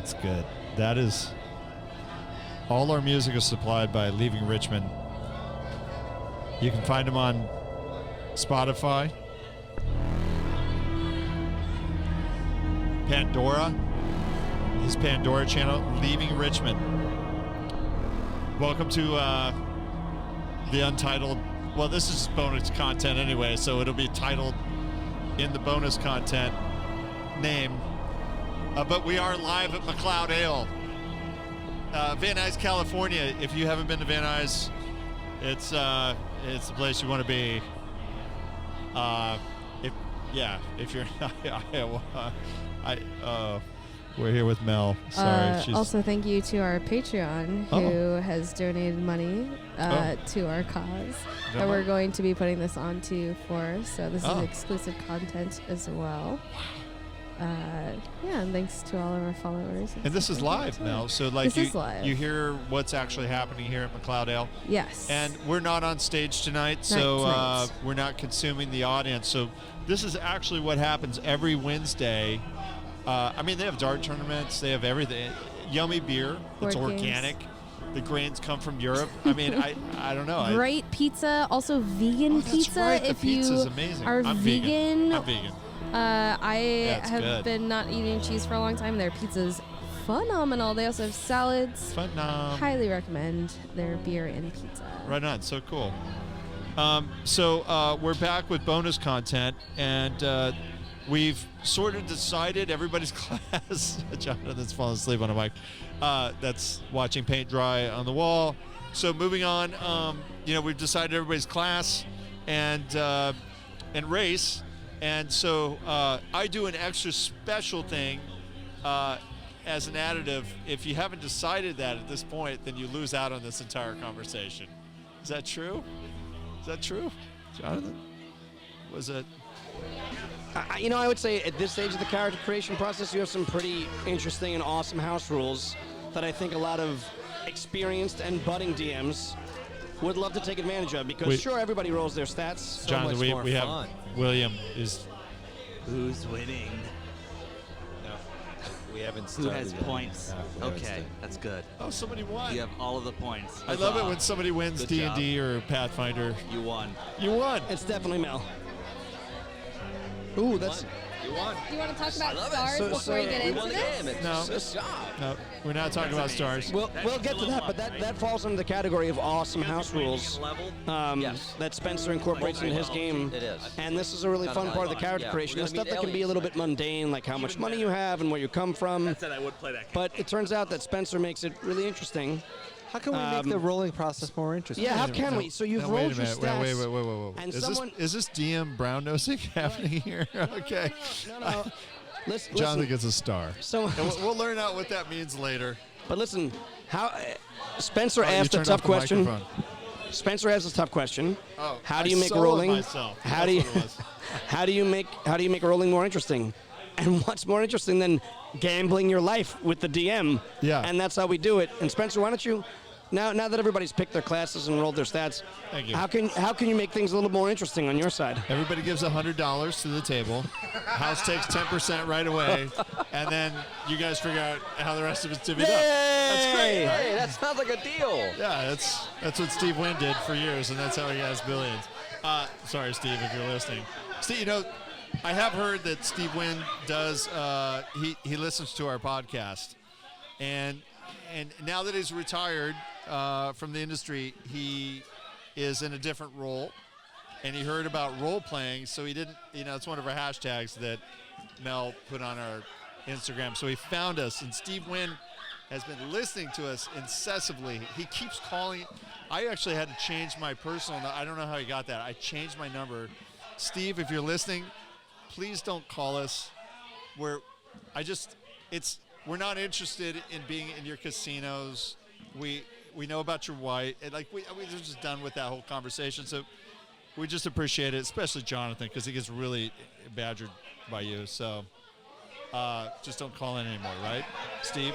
That's good. That is... All our music is supplied by Leaving Richmond. You can find him on Spotify, Pandora, his Pandora channel, Leaving Richmond. Welcome to the Untitled. Well, this is bonus content anyway, so it'll be titled in the bonus content name. But we are live at Macleod Ale, Van Nuys, California. If you haven't been to Van Nuys, it's the place you want to be. If you're we're here with Mel. Sorry. Also, thank you to our Patreon who has donated money to our cause that we're going to be putting this onto for. So this is exclusive content as well. And thanks to all of our followers. And this is live now, so like this is live. You hear what's actually happening here at Macleod Ale. Yes. And we're not on stage tonight, so we're not consuming the audience. So this is actually what happens every Wednesday. I mean, they have dart tournaments, they have everything. Yummy beer, it's organic. The grains come from Europe. I mean, I don't know. Great pizza, also vegan pizza. Right. If the pizza's you amazing. are I'm vegan, I'm vegan. I have been not eating cheese for a long time. Their pizza's phenomenal. They also have salads. Highly recommend their beer and pizza. Right on. So cool. So we're back with bonus content, and we've sort of decided everybody's class. Jonathan's falling asleep on a mic. That's watching paint dry on the wall. So moving on, we've decided everybody's class and race. And so I do an extra special thing as an additive. If you haven't decided that at this point, then you lose out on this entire conversation. Is that true? Is that true, Jonathan? Was it? I would say at this stage of the character creation process, you have some pretty interesting and awesome house rules that I think a lot of experienced and budding DMs would love to take advantage of, because sure, everybody rolls their stats. So Jonathan, much more we fun. have William is. Who's winning? No, we haven't Who started has yet. points? No, Okay, that's good. Oh, somebody won. You have all of the points. I love it when somebody wins Good D&D or Pathfinder. You won. You won. It's definitely Mel. Ooh, that's. You won. Do you want to talk about stars before we get into this? No, we're not talking about stars. We'll get to that, but that falls under the category of awesome house rules that Spencer incorporates into his game. It is. And this is a really fun part of the character creation. The stuff that can be a little bit mundane, like how much money you have and where you come from. That said, I would play that game. But it turns out that Spencer makes it really interesting. How can we make the rolling process more interesting? Yeah, how can we? So you've rolled your stats. Wait. And Is this DM brown nosing happening here? Okay. No. Jonathan gets a star. So we'll learn out what that means later. But listen, Spencer asked a tough question. Spencer asked a tough question. Oh, how do you make rolling? How do you make a rolling more interesting? And what's more interesting than gambling your life with the DM? Yeah. And that's how we do it. And Spencer, why don't you, now that everybody's picked their classes and rolled their stats, thank you. How can you make things a little more interesting on your side? Everybody gives $100 to the table. House takes 10% right away, and then you guys figure out how the rest of it's divvied up. That's great. Right? Hey, that sounds like a deal. Yeah, that's what Steve Wynn did for years, and that's how he has billions. Sorry, Steve, if you're listening. Steve, I have heard that Steve Wynn does. He listens to our podcast, and now that he's retired from the industry, he is in a different role, and he heard about role playing, so he didn't. It's one of our hashtags that Mel put on our Instagram. So he found us, and Steve Wynn has been listening to us incessantly. He keeps calling. I actually had to change my personal. I don't know how he got that. I changed my number. Steve, if you're listening, please don't call us. We're not interested in being in your casinos. We know about your wife. And we're just done with that whole conversation. So we just appreciate it, especially Jonathan, because he gets really badgered by you. So just don't call in anymore, right, Steve?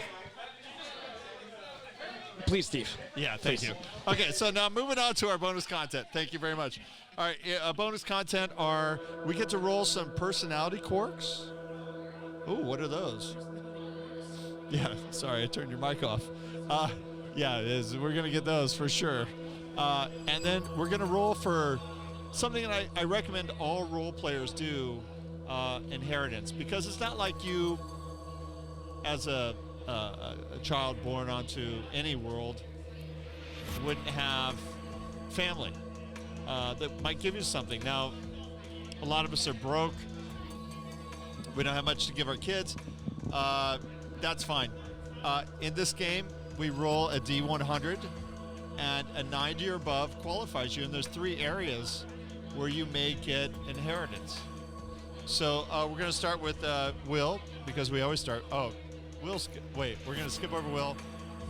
Please, Steve. Yeah, thank you. Okay, so now moving on to our bonus content. Thank you very much. All right, bonus content we get to roll some personality quirks. Ooh, what are those? Yeah, sorry, I turned your mic off. Yeah, it is. We're going to get those for sure. And then we're going to roll for something that I recommend all role players do, inheritance. Because it's not like you, as a child born onto any world, wouldn't have family that might give you something. Now, a lot of us are broke. We don't have much to give our kids. That's fine. In this game, we roll a D100, and a 90 or above qualifies you. And there's 3 areas where you may get inheritance. So we're going to start with Will, because we always start. Oh, Will's. Wait, we're going to skip over Will.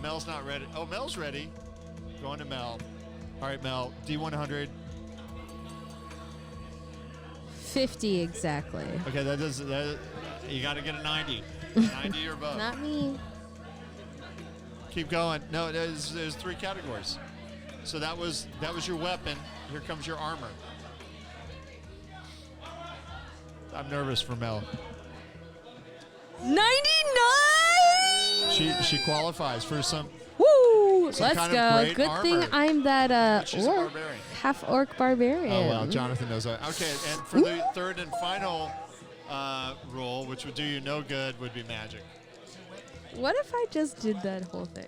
Mel's not ready. Oh, Mel's ready. Going to Mel. All right, Mel, D100. 50 exactly. Okay, that you got to get a 90. 90 or above. Not me. Keep going. No, there's 3 categories. So that was your weapon. Here comes your armor. I'm nervous for Mel. 99! She qualifies for some Woo! Let's kind of go. great Good armor. thing I'm that She's a orc, barbarian. half orc barbarian. Oh wow, Jonathan knows that. Okay, and for the third and final roll, which would do you no good, would be magic. What if I just did that whole thing?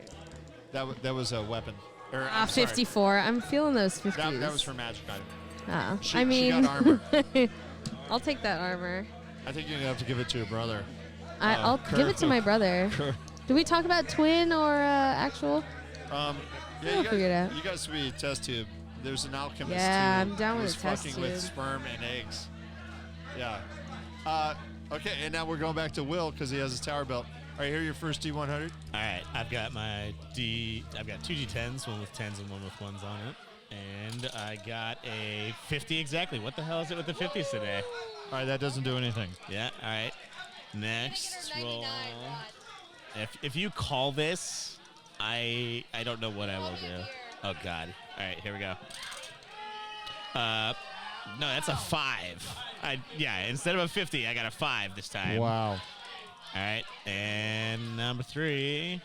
That was a weapon. I'm sorry. 54. I'm feeling those 50s. That was for magic item. Oh, She I mean, got armor. I'll take that armor. I think you're gonna have to give it to your brother. I'll give it to my brother. Do we talk about twin or actual? Yeah, We'll figure it out. You guys should be a test tube. There's an alchemist Yeah, who I'm down with was a test fucking with tube. sperm and eggs. Yeah. Okay, and now we're going back to Will because he has his tower belt. All right, here your first D100. All right, I've got I've got 2 D10s, one with 10s and one with 1s on it. And I got a 50 exactly. What the hell is it with the 50s today? All right, that doesn't do anything. Yeah, all right. Next roll. If you call this, I don't know what I will do. Oh, God. All right, here we go. No, that's a 5. Instead of a 50, I got a 5 this time. Wow. All right, and number 3.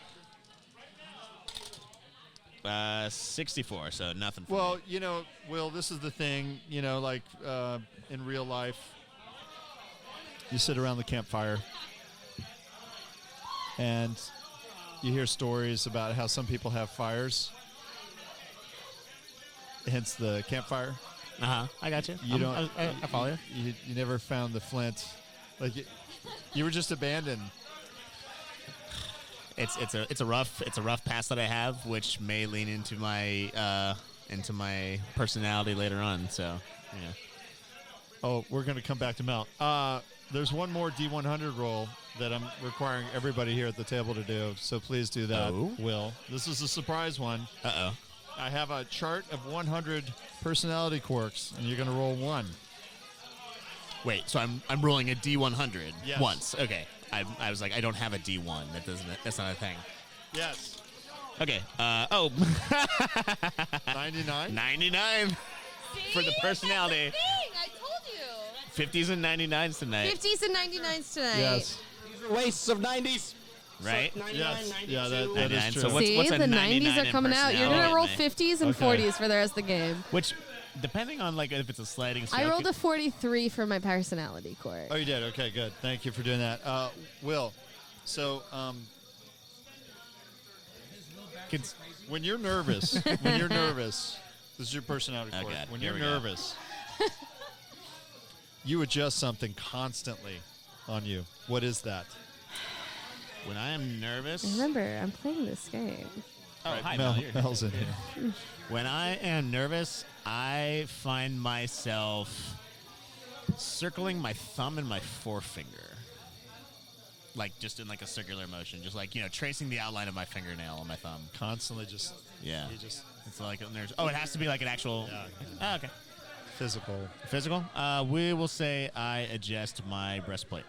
64, so nothing for Well, me. Will, this is the thing, like in real life, you sit around the campfire and you hear stories about how some people have fires, hence the campfire. I got you. I follow you. You never found the flint. Like, you were just abandoned. It's a rough past that I have, which may lean into my personality later on. So, yeah. Oh, we're going to come back to Mel. There's one more D100 roll that I'm requiring everybody here at the table to do. So please do that, Oh. Will. This is a surprise one. Uh-oh. I have a chart of 100 personality quirks, and you're going to roll 1. Wait, so I'm rolling a D100 Yes. once. Okay. I was like, I don't have a D1. That's not a thing. Yes. Okay. 99. 99 for the personality. I told you. 50s and 99s tonight. 50s and 99s tonight. Yes. These are wastes of 90s. Right? So 99, Yes. 92. Yeah, that is 99. true. So what's See, a the 99 90s are in coming out. You're going to personality roll in me? 50s and Okay. 40s for the rest of the game. Which, depending on like if it's a sliding scale. I rolled a 43 for my personality quirk. Oh, you did? Okay, good. Thank you for doing that. Will, so when you're nervous, this is your personality Oh, quirk. God. When Here you're we go. nervous, you adjust something constantly on you. What is that? When I am nervous. Remember, I'm playing this game. Oh, hi, Mel, Mel. You're Mel's in here. When I am nervous, I find myself circling my thumb and my forefinger. Like just in like a circular motion, just like, tracing the outline of my fingernail on my thumb. Constantly just Yeah. you just It's like there's it has to be like an actual Oh, okay. physical. Physical? We will say I adjust my breastplate.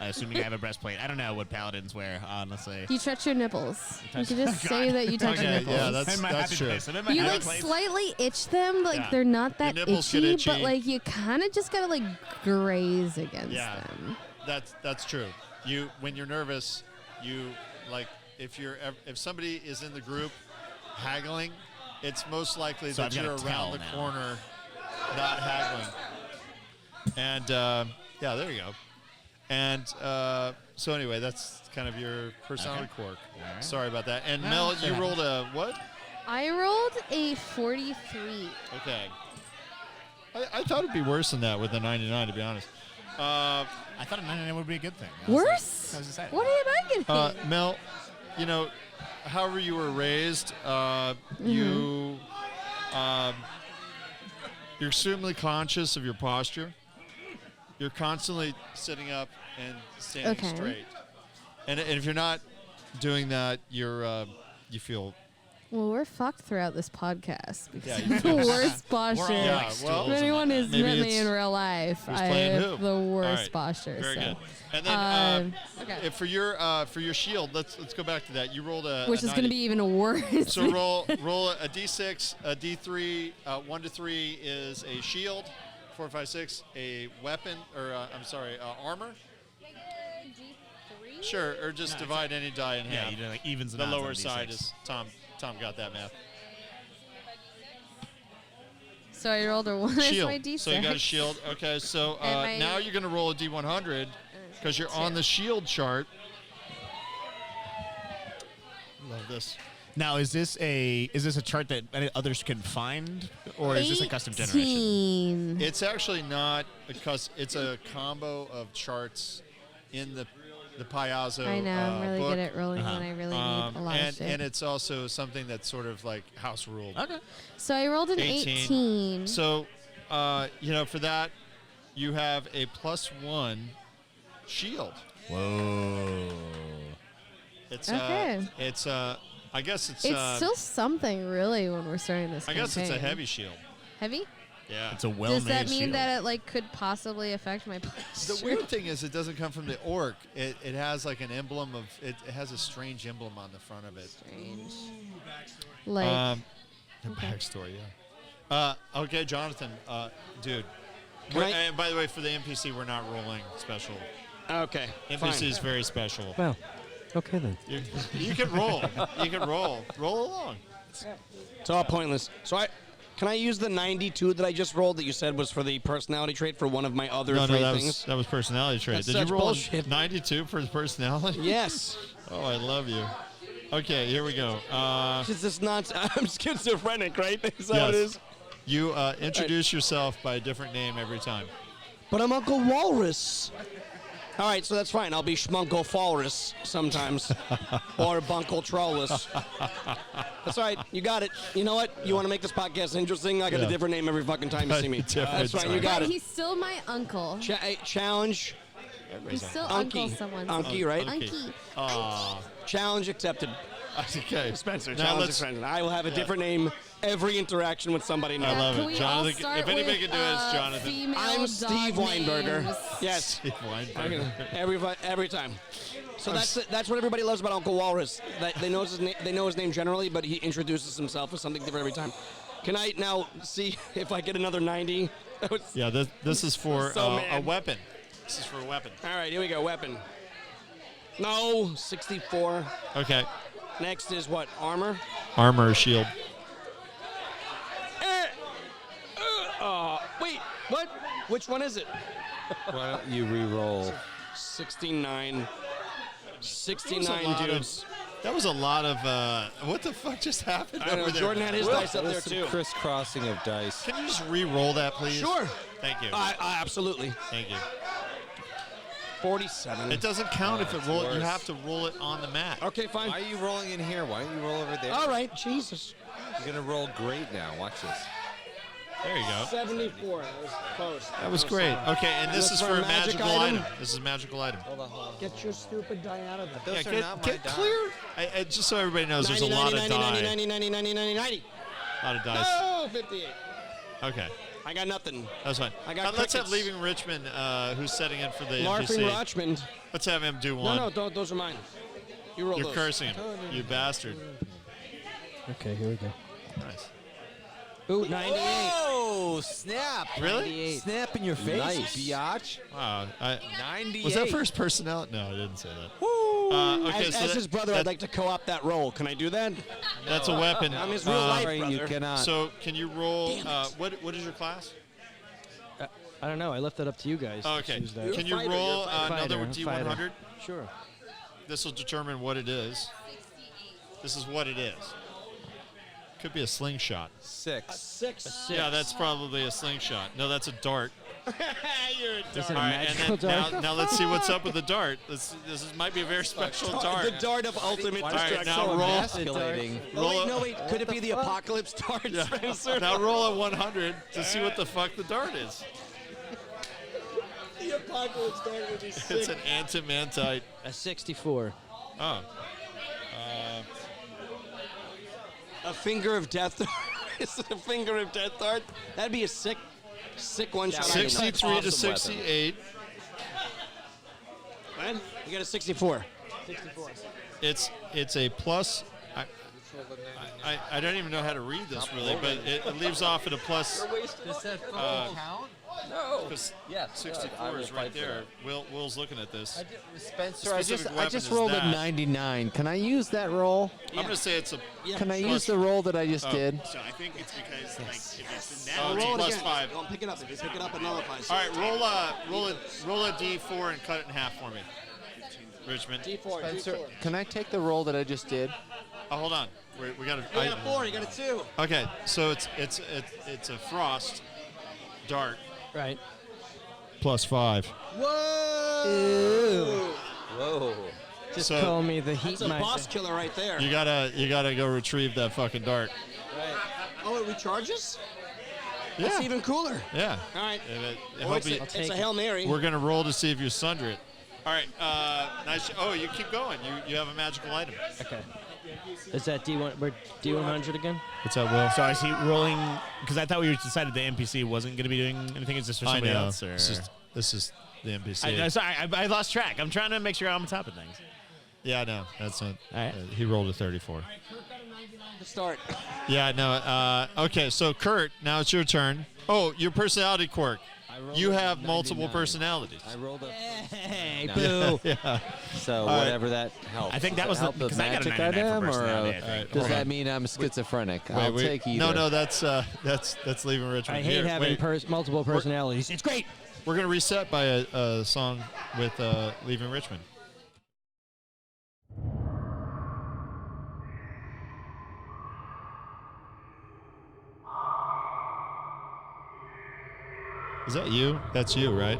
Assuming I have a breastplate. I don't know what paladins wear, honestly. You touch your nipples. You can just say that you touch your Okay, nipples. yeah, that's I'm happy true. place. I'm in my You happy like place. slightly itch them, like Yeah. they're not that Your nipples get itchy, but itchy. like you kind of just gotta like graze against Yeah. them. That's true. When you're nervous, you like if somebody is in the group haggling, it's most likely So that I've you're gotta around tell the now. corner, not haggling. And yeah, there you go. And so anyway, that's kind of your personality quirk. right. Sorry about that. And No, Mel, it you happens. rolled a what? I rolled a 43. Okay. I thought it'd be worse than that with the 99, to be honest. I thought a 99 would be a good thing. I was Worse? I was excited. What am I getting? Mel, you know, however you were raised, you're extremely conscious of your posture. You're constantly sitting up and standing Okay. straight. And if you're not doing that, you feel Well, we're fucked throughout this podcast because Yeah, I you have the feel- worst We're all posture. Yeah, like well, stools If and anyone has Maybe met me it's- in real life, who's I playing have who? the All worst right. posture. Very so. good. And then Okay. if for your shield, let's go back to that. You rolled a Which a is going to 90. be even worse. So roll a d6, a d3, 1 to 3 is a shield, 4, 5, 6 a weapon or armor. Sure, or just divide any die in Yeah, half. you do like evens and The odds on lower D6. side is Tom. Tom got that math. So I rolled a 1 as my Shield. D6. So you got a shield. Okay, so And my- now you're going to roll a d100 because you're on two. the shield chart. Love this. Now, is this a chart that others can find, or is this a custom generation? 18. It's actually not because it's a combo of charts in the Piazzo I know, I'm really book. good at rolling when I really need a lot of shit. and it's also something that's sort of like house ruled. Okay. So I rolled an 18. So, for that, you have a +1 shield. Whoa. It's Okay. I guess it's It's still something, really, when we're starting this I guess it's a campaign. heavy shield. Heavy? Yeah. It's a well-made Does that mean shield. that it could possibly affect my posture? The weird thing is it doesn't come from the orc. It has like an emblem of it has a strange emblem on the front of it. Strange. Like, The okay. backstory, yeah. Okay, Jonathan, dude. And by the way, for the NPC, we're not rolling special. Okay. NPC Fine. is very special. Well, okay then. You can roll. You can roll. Roll along. It's all pointless. So can I use the 92 that I just rolled that you said was for the personality trait for one of my other No, three that things? was personality trait. That's Did such you roll bullshit. 92 for the personality? Yes. Oh, I love you. Okay, here we go. It's just not. I'm schizophrenic, right? Is that what it Yes. is? You introduce yourself by a different name every time. But I'm Uncle Walrus. All right, so that's fine. I'll be Schmunkle Falrus sometimes, or Bunkle Trollus. That's all right. You got it. You know what? You want to make this podcast interesting? I got Yeah. a different name every fucking time you see me. Different That's fine. You time. got but it. he's still my uncle. Challenge. He's still Unky. uncle someone. Unky, right? Unky. Aw. Challenge accepted. Okay. Spencer, Now challenge let's. accepted. I will have a different name every interaction with somebody now. I love Can it. we Jonathan, all start if anybody with, can do it, it's Jonathan. female I'm dog Steve Weinberger. names? Yes. Steve Weinberger. Every time. So that's what everybody loves about Uncle Walrus. That they know his name generally, but he introduces himself as something different every time. Can I now see if I get another 90? That was- Yeah, this is for So a mad. weapon. This is for a weapon. All right, here we go. Weapon. No, 64. Okay. Next is what? Armor. Armor or shield. Wait, what? Which one is it? Why don't you re-roll? 69. That was a 69 lot of- dudes. That was a lot of. What the fuck just happened I don't know. over there? Jordan had his Will, dice up there There's some too. crisscrossing of dice. Can you just re-roll that, please? Sure. Thank you. I absolutely. Thank you. 47. It doesn't count if it roll. You worse. have to roll it on the mat. Okay, fine. Why are you rolling in here? Why don't you roll over there? All right, Jesus. You're gonna roll great now. Watch this. There you go. 74. That was close. That was great. Okay, and this That's is for for a a magic magical item? item. This is a magical item. Hold on. Get your stupid die out of there. Those Yeah, are not my get dice. clear. Just so everybody knows, there's a lot of 90, die. 90, 90, 90, 90, 90. A lot of dice. No, 58. Okay, I got nothing. that's fine. I got Let's have crickets. Leaving Richmond, who's setting in for the Larfing NPC. Rochmond. Let's have him do No, one. no, those are mine. You roll You're those. cursing him, you bastard. Okay, here we go. Nice. Ooh, 98. Whoa! Snap! Really? Snap in your face, Nice. biatch. Wow. 98. Was that first personnel? No, I didn't say that. Woo! Okay, As, so as his brother, I'd like to co-op that role. Can I do that? that's a weapon. I'm his real life Sorry, brother. you cannot. So can you roll? What is your class? I don't know. I left that up to you guys. Oh, to okay. choose that. Can you roll another Fighter, fighter. D100? Sure. This will determine what it is. This is what it is. Could be a slingshot. 6. 6. Yeah, that's probably a slingshot. No, that's a dart. You're a Is it dart. a All right, magical and then dart? now let's see what's up with the dart. Might be a very special dart. The dart of ultimate All right, destruction. now roll. Escalating. Oh, wait. Could it be the apocalypse dart, Spencer? Now roll a 100 to see what the fuck the dart is. The apocalypse dart would be sick. It's an antimantite. A 64. Oh. A finger of death dart. Is it a finger of death dart? That'd be a sick one-shot. 63 to Awesome 68. Man, you got a 64. It's a plus. I don't even know how to read this really, but it leaves off at a plus. Does that count? No. Because Yes. 64 is right there. Will's looking at this. Spencer, Specific I weapon just is rolled a that. 99. Can I use that roll? I'm gonna say it's a. Can I Plus- use the roll that I just did? So I think it's because like if it's in Oh, that it's Roll it plus again. 5. Don't pick it up. If you pick it up, it nullifies. All right, roll a D4 and cut it in half for me, Richmond. D4. Spencer, D4. can I take the roll that I just did? Oh, hold on. We got You got a 4. You got a 2. Okay, so it's a frost dart Right. plus 5. Whoa! Whoa. Just So- call me the heat It's a boss magic. killer right there. You gotta go retrieve that fucking dart. Oh, it recharges? Yeah. That's even cooler. Yeah. All right. I Oh, hope it's you- a Hail Mary. we're gonna roll to see if you sunder it. All right. Nice. Oh, you keep going. You have a magical item. Okay. Is that D1? We're D100 again? What's that, Will? So is he rolling? Because I thought we decided the NPC wasn't going to be doing anything. Is this for I somebody know. else? Or? This is the NPC. I lost track. I'm trying to make sure I'm on top of things. Yeah, no, that's not. All right. He rolled a 34. Start. Yeah, no. Okay, so Kurt, now it's your turn. Oh, your personality quirk. You have multiple 99. personalities. I rolled a. Hey, No. boo. Yeah. So right. whatever that helps. I think that Does was it help the because I got a magic 99 for item, or personality, I think. does Hold that on. mean I'm schizophrenic? I'll Wait, take either. No, that's leaving Richmond. I hate Here, having wait. multiple personalities. It's great. We're gonna reset by a song with leaving Richmond. Is that you? That's you, right?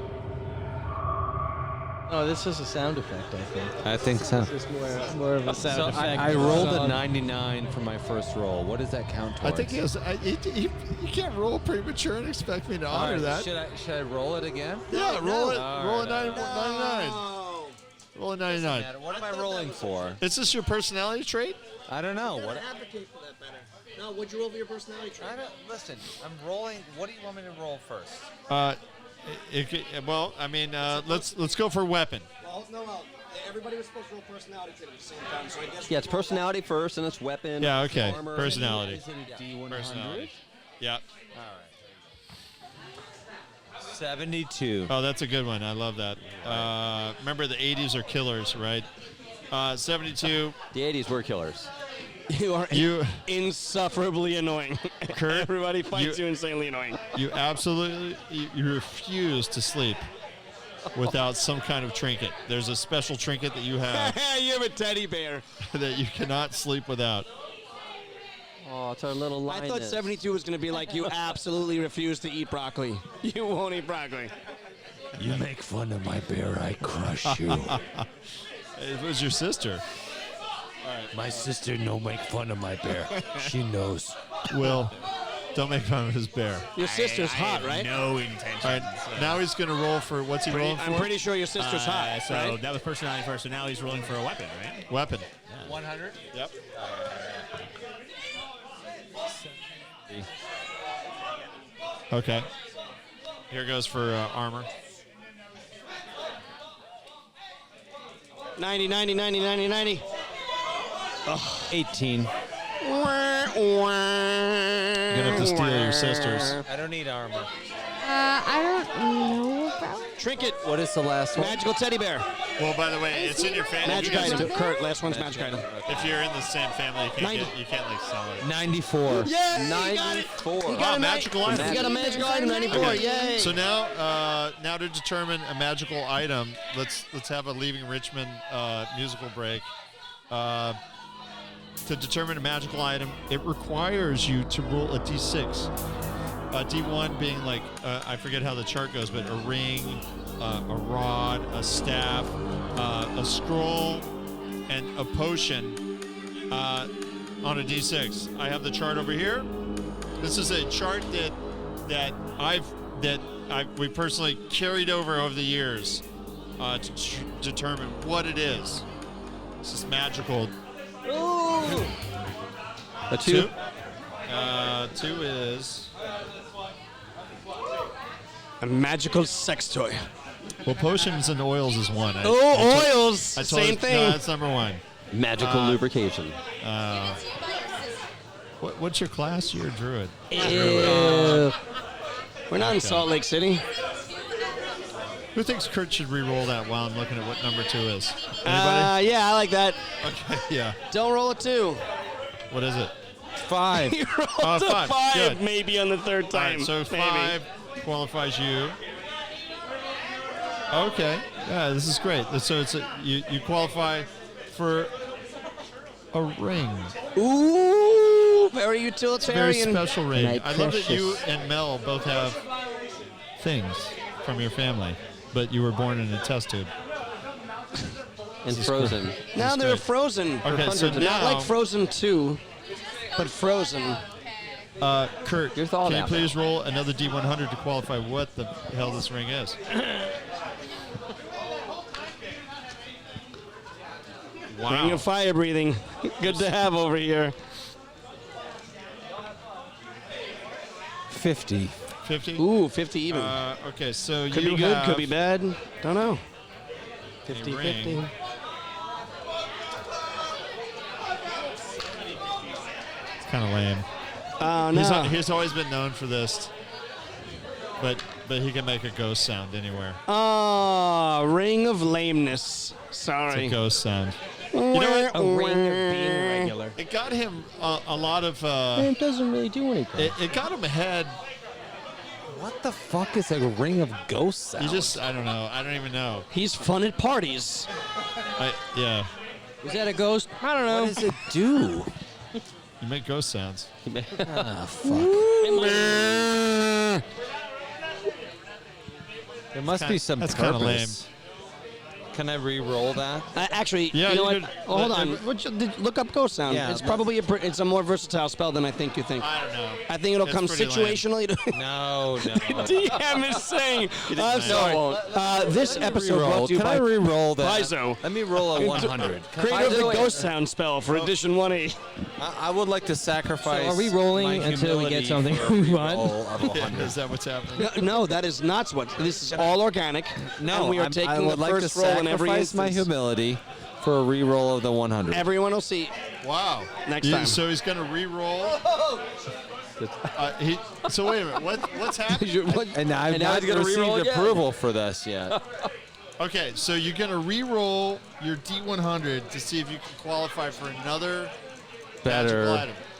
Oh, this is a sound effect, I think. I think so. This is more of a sound So effect. I rolled a song. 99 for my first roll. What does that count towards? I think he was. You can't roll premature and expect me to All honor right, that. Should I roll it again? Yeah, roll it. All Roll a right, 99. Oh. Roll a 99. What am I rolling for? Is this your personality trait? I don't know. What? Advocate for that better. No, what'd you roll for your personality trait? Listen, I'm rolling. What do you want me to roll first? Well, I mean, let's go for weapon. Well, no. Everybody was supposed to roll personality trait at the same time, so I guess. Yeah, it's personality first, and it's weapon. Yeah, okay. Armor. Personality. Is it a D100? Personality. Yeah. All right. 72. Oh, that's a good one. I love that. Remember, the 80s are killers, right? 72. The 80s were killers. You are You, insufferably annoying. Kurt, Everybody finds you- you insanely annoying. you absolutely, you refuse to sleep without some kind of trinket. There's a special trinket that you have You have a teddy bear. that you cannot sleep without. Oh, it's our little line. I thought 72 was going to be like, you absolutely refuse to eat broccoli. You won't eat broccoli. You make fun of my bear, I crush you. It was your sister. My sister no make fun of my bear. She knows. Will, don't make fun of his bear. Your sister's I hot, have right? No intention. All right, now he's going to roll for, what's he rolling for? I'm pretty sure your sister's hot, So right? that was personality first. So now he's rolling for a weapon, right? Weapon. 100? Yep. Okay. Here goes for armor. 90, 90, 90, 90, 90. 18. You're gonna have to steal your sister's. I don't need armor. I don't know. Trinket. What is the last one? Magical teddy bear. Well, by the way, it's in your family. Magic item. Kurt, last one's magic item. If you're in the same family, Ninety. you can't like sell it. 94. Yeah, 94. You got a magical item. You got a magical item, 94. Okay. Yay. So now to determine a magical item, let's have a Leaving Richmond musical break. To determine a magical item, it requires you to roll a d6. D1 being like, I forget how the chart goes, but a ring, a rod, a staff, a scroll, and a potion on a d6. I have the chart over here. This is a chart that we personally carried over the years to determine what it is. This is magical. Ooh. A 2. 2 is... A magical sex toy. Well, potions and oils is 1. Oils. No, Same thing. that's number 1. Magical lubrication. What's your class? You're a druid. Ew. We're not in Salt Lake City. Who thinks Kurt should re-roll that while I'm looking at what number 2 is? Anybody? Yeah, I like that. Okay, yeah. Don't roll a 2. What is it? 5. You rolled a 5. 5 Good. maybe on the third All time. right, so maybe. 5 qualifies you. Okay. Yeah, this is great. So you qualify for a ring. Ooh, very Very utilitarian. special ring. My I love that you precious. and Mel both have things from your family, but you were born in a test tube. And Frozen. Now they're frozen. Okay, so Not now, like Frozen 2, but Frozen. Kurt, Your thought can you out please roll another D100 to qualify what the hell this ring is? Ring of fire breathing. Good to have over here. 50. 50? Ooh, 50 even. Okay, so could you be good, have could be bad. Don't know. a 50-50. ring. It's kind of lame. Oh, no. He's always been known for this, but he can make a ghost sound anywhere. Oh, ring of lameness. It's Sorry. a ghost sound. You A ring of being regular. It got him a lot of. It doesn't really do anything. It got him ahead. What the fuck is a ring of ghost sound? I don't know. I don't even know. He's fun at parties. Yeah. Is that a ghost? I don't know. What does it do? You make ghost sounds. Ah, fuck. There must be some That's kinda purpose. Can I re-roll that? Actually, Yeah, you know you what? could- Oh, hold on. Look up ghost sound. Yeah, It's probably it's a more versatile spell than I think you think. I don't know. I think it'll It's come pretty lame. situationally. No. DM is saying. Sorry. This episode Re-roll. brought to you Can by I re-roll that? Paizo. Let me roll a 100. Creator of the ghost sound spell for edition 1A. I would like to sacrifice. So are we rolling my until we get humility something for a we want? re-roll of 100. Is that what's happening? No, that is not what. This is all organic. No, and we are I taking would the like to first roll in every sacrifice my instance. humility for a re-roll of the 100. Everyone will see. Wow. Next time. So he's gonna re-roll. So wait a minute. What's happening? And I've now not he's gonna re-roll received again. approval for this yet. Okay, so you're gonna re-roll your D100 to see if you can qualify for another Better.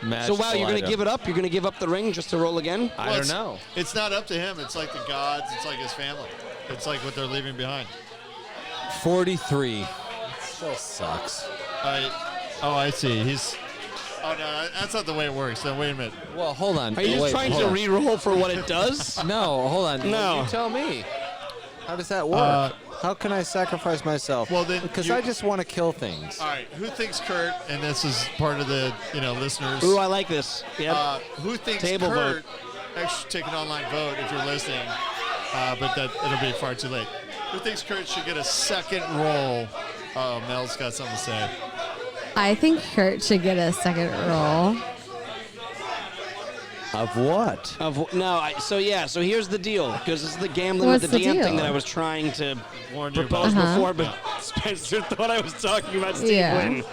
magical item. So wow, you're gonna item. give it up? You're gonna give up the ring just to roll again? I Well, don't it's- know. It's not up to him. It's like the gods. It's like his family. It's like what they're leaving behind. 43. It still sucks. I see. Oh no, that's not the way it works. Then wait a minute. Well, hold on. Are you just Wait, trying hold to on. re-roll for what it does? No, hold on. No. You tell me. How does that work? How can I sacrifice myself? Well, then because you- I just want to kill things. All right, who thinks Kurt? And this is part of the listeners. Ooh, I like this. Yep. Who thinks Table Kurt? Actually, take an online vote if you're listening, but it'll be far too late. Who thinks Kurt should get a second roll? Oh, Mel's got something to say. I think Kurt should get a second roll. Of what? So here's the deal, because this is the gambling What's with the the DM deal? thing that I was trying to Warned you propose about. before, but Spencer thought I was talking about Steve Yeah. Wynn.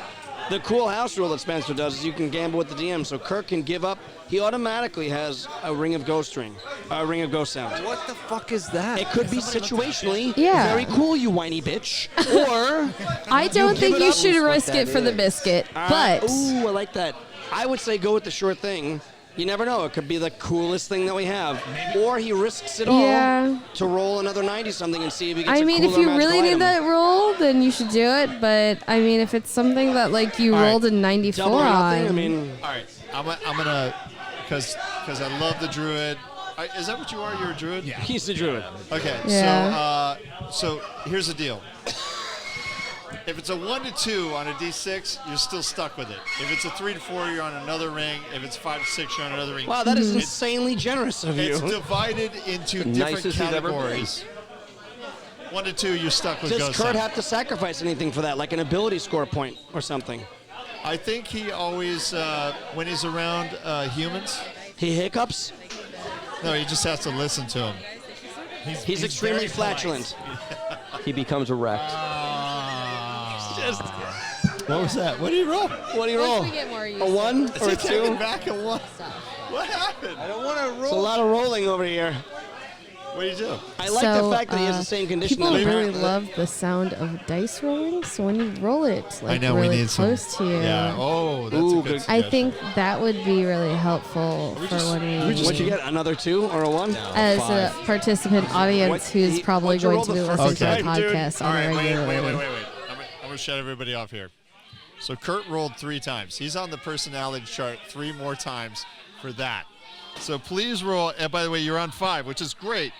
The cool house rule that Spencer does is you can gamble with the DM, so Kirk can give up. He automatically has a ring of ghost sound. What the fuck is that? It could be situationally Yeah. very cool, you whiny bitch. Or I don't think it you up. should What risk that it for the is. biscuit, but ooh, I like that. I would say go with the sure thing. You never know. It could be the coolest thing that we have. Or he risks it all Yeah. to roll another 90-something and see if he gets I a mean, cooler if you magical really need item. that roll, then you should do it. But I mean, if it's something that like you All right. rolled a 94 Double or nothing, on, I mean, All right, I'm gonna, because I love the druid. Is that what you are? You're a druid? Yeah. he's the druid. Okay. Yeah. So here's the deal. If it's a 1 to 2 on a D6, you're still stuck with it. If it's a 3 to 4, you're on another ring. If it's 5 to 6, you're on another ring. Wow, that is insanely generous of you. It's divided into different Nicest he's ever been. categories. 1 to 2, you're stuck with Does ghost Kurt sound. have to sacrifice anything for that, like an ability score point or something? I think he always, when he's around humans, He hiccups? no, he just has to listen to them. He's extremely very polite. flatulent. He becomes erect. Just, What was that? What did he roll? what do you roll? once we get more used A to 1 Is or he a taking 2? back a 1? What happened? I don't want to It's a roll. lot of rolling over here. What do you do? I like the fact that he has the same condition. People that really apparently- love the sound of dice rolling, so when you roll it like I know really we need close some. to you, Yeah. Oh, that's Ooh, a good. good. I suggestion. think that would be really helpful for when we What'd you get? Another 2 or a 1? as a participant audience What- who's probably what'd you going roll to be the first listening to the time, dude? podcast All on a right, regular wait. basis. I'm gonna shut everybody off here. So Kurt rolled 3 times. He's on the personality chart 3 more times for that. So please roll. And by the way, you're on 5, which is great.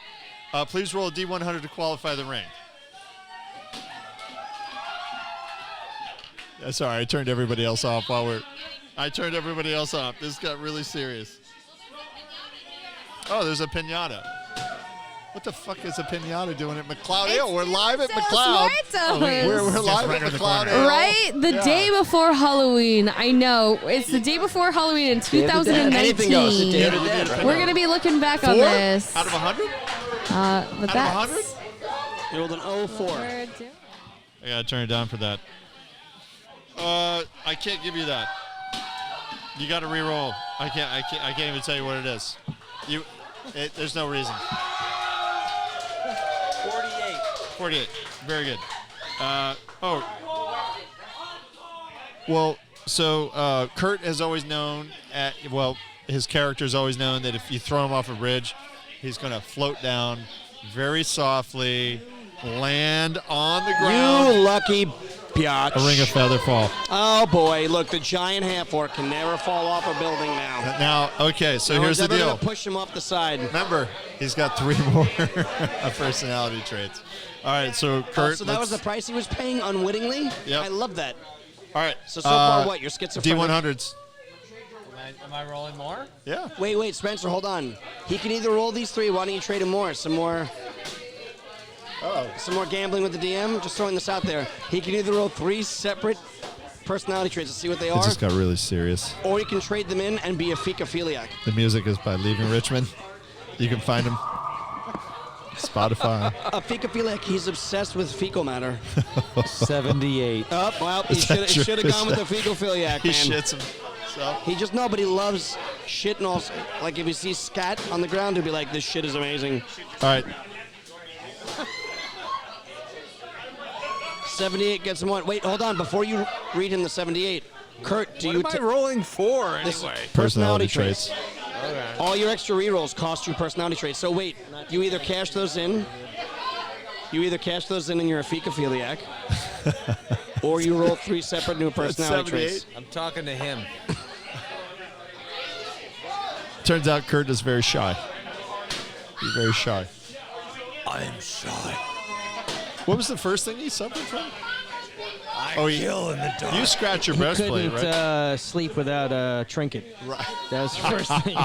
Please roll a D100 to qualify the ring. Sorry, I turned everybody else off I turned everybody else off. This got really serious. Oh, there's a pinata. What the fuck is a pinata doing at Macleod Ale? We're live at Dos Macleod. Muertos. We're live right at around the Macleod corner. Ale. Right? The day before Halloween. I know. It's the day before Halloween in Anything goes. The Day of the 2019. Dead, right? We're going to be looking back on 4 this. out of 100? But Out of 100? that's You rolled an 04. we're doing. I gotta turn it down for that. I can't give you that. You gotta re-roll. I can't even tell you what it is. There's no reason. 48. Very good. Well, so Kurt has always known his character's always known that if you throw him off a bridge, he's gonna float down very softly, land on the ground. You lucky biatch. A ring of feather fall. Oh boy, look, the giant half orc can never fall off a building now. Now, okay, so No here's one's the ever deal. gonna push him off the side. Remember, he's got 3 more personality traits. All right, so Kurt. So that was the let's- price he was paying unwittingly? Yep. I love that. All right. So far, what? You're schizophrenic? D100s. Am I rolling more? Yeah. Wait, Spencer, hold on. He can either roll these 3. Why don't you trade him more? Some more gambling with the DM? Just throwing this out there. He can either roll 3 separate personality traits to see what they It are, just got really serious. or he can trade them in and be a fecophiliac. The music is by Leaving Richmond. You can find him. Spotify. A fecophiliac, he's obsessed with fecal matter. 78. Oh, well, he Is that should true? have gone with the fecophiliac, He man. shits him. So. He just but he loves shit and all. Like if he sees scat on the ground, he'll be like, "This shit is amazing." All right. 78 gets him one. Wait, hold on. Before you read him the 78, Kurt, do What you? am I rolling for This- anyway? Personality traits. All your extra rerolls cost you personality traits. So wait, you either cash those in. You either cash those in and you're a fecophiliac, or you roll 3 separate new personality traits. I'm talking to him. Turns out Kurt is very shy. He's very shy. I am shy. What was the first thing he suffered from? I Oh, you- kill in the dark. You scratch your He breastplate, couldn't right? sleep without a trinket. Right. That was the first thing.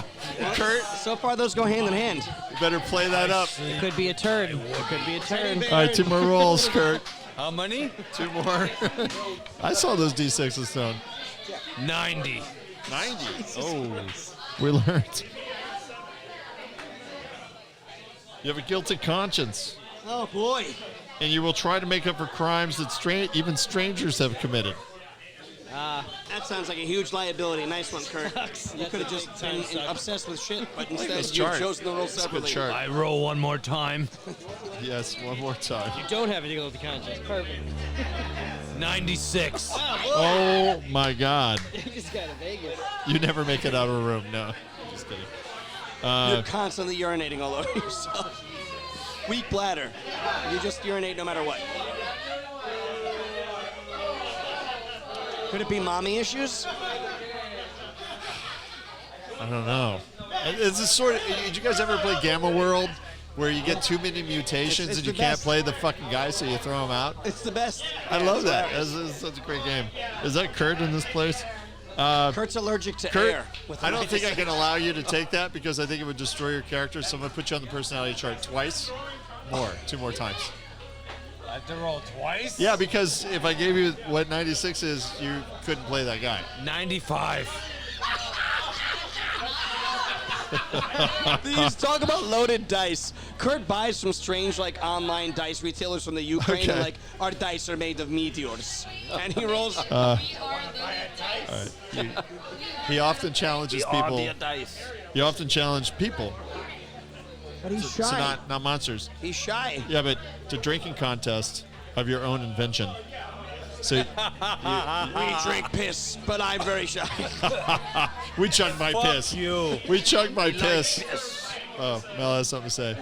Kurt, So far, those go hand in hand. you better play that up. It could be a turd. It could be a turd. All right, 2 more rolls, Kurt. How many? 2 more. I saw those D6s thrown. 90. 90. Oh, we learned. You have a guilty conscience, Oh boy. and you will try to make up for crimes that even strangers have committed. That sounds like a huge liability. Nice one, Kurt. You could have just been obsessed with shit, but instead you've chosen the roll separately. chart. I roll one more time. Yes, one more time. You don't have a guilty conscience. Perfect. 96. Oh my God! You just got to Vegas. You never make it out of a room. No, just kidding. You're constantly urinating all over yourself. Weak bladder. You just urinate no matter what. Could it be mommy issues? I don't know. It's a sort of. Did you guys ever play Gamma World, where you get too many mutations It's and you the can't best. play the fucking guy, so you throw him out? It's the best. I Yeah, love it's that. hilarious. It's such a great game. Is that Kurt in this place? Kurt's allergic to Kurt, air. With I don't think I 96. can allow you to take that because I think it would destroy your character. So I'm gonna put you on the personality chart twice, two more times. I have to roll twice? Yeah, because if I gave you what 96 is, you couldn't play that guy. 95. Please talk about loaded dice. Kurt buys some strange online dice retailers from the Ukraine, Okay. and our dice are made of meteors. And he rolls. He often challenges people. dice. He often challenge people, But he's so shy. not monsters. He's shy. Yeah, but it's a drinking contest of your own invention. So We drink piss, but I'm very shy. we chug my piss. You. We chug my piss. Oh, Mel has something to say.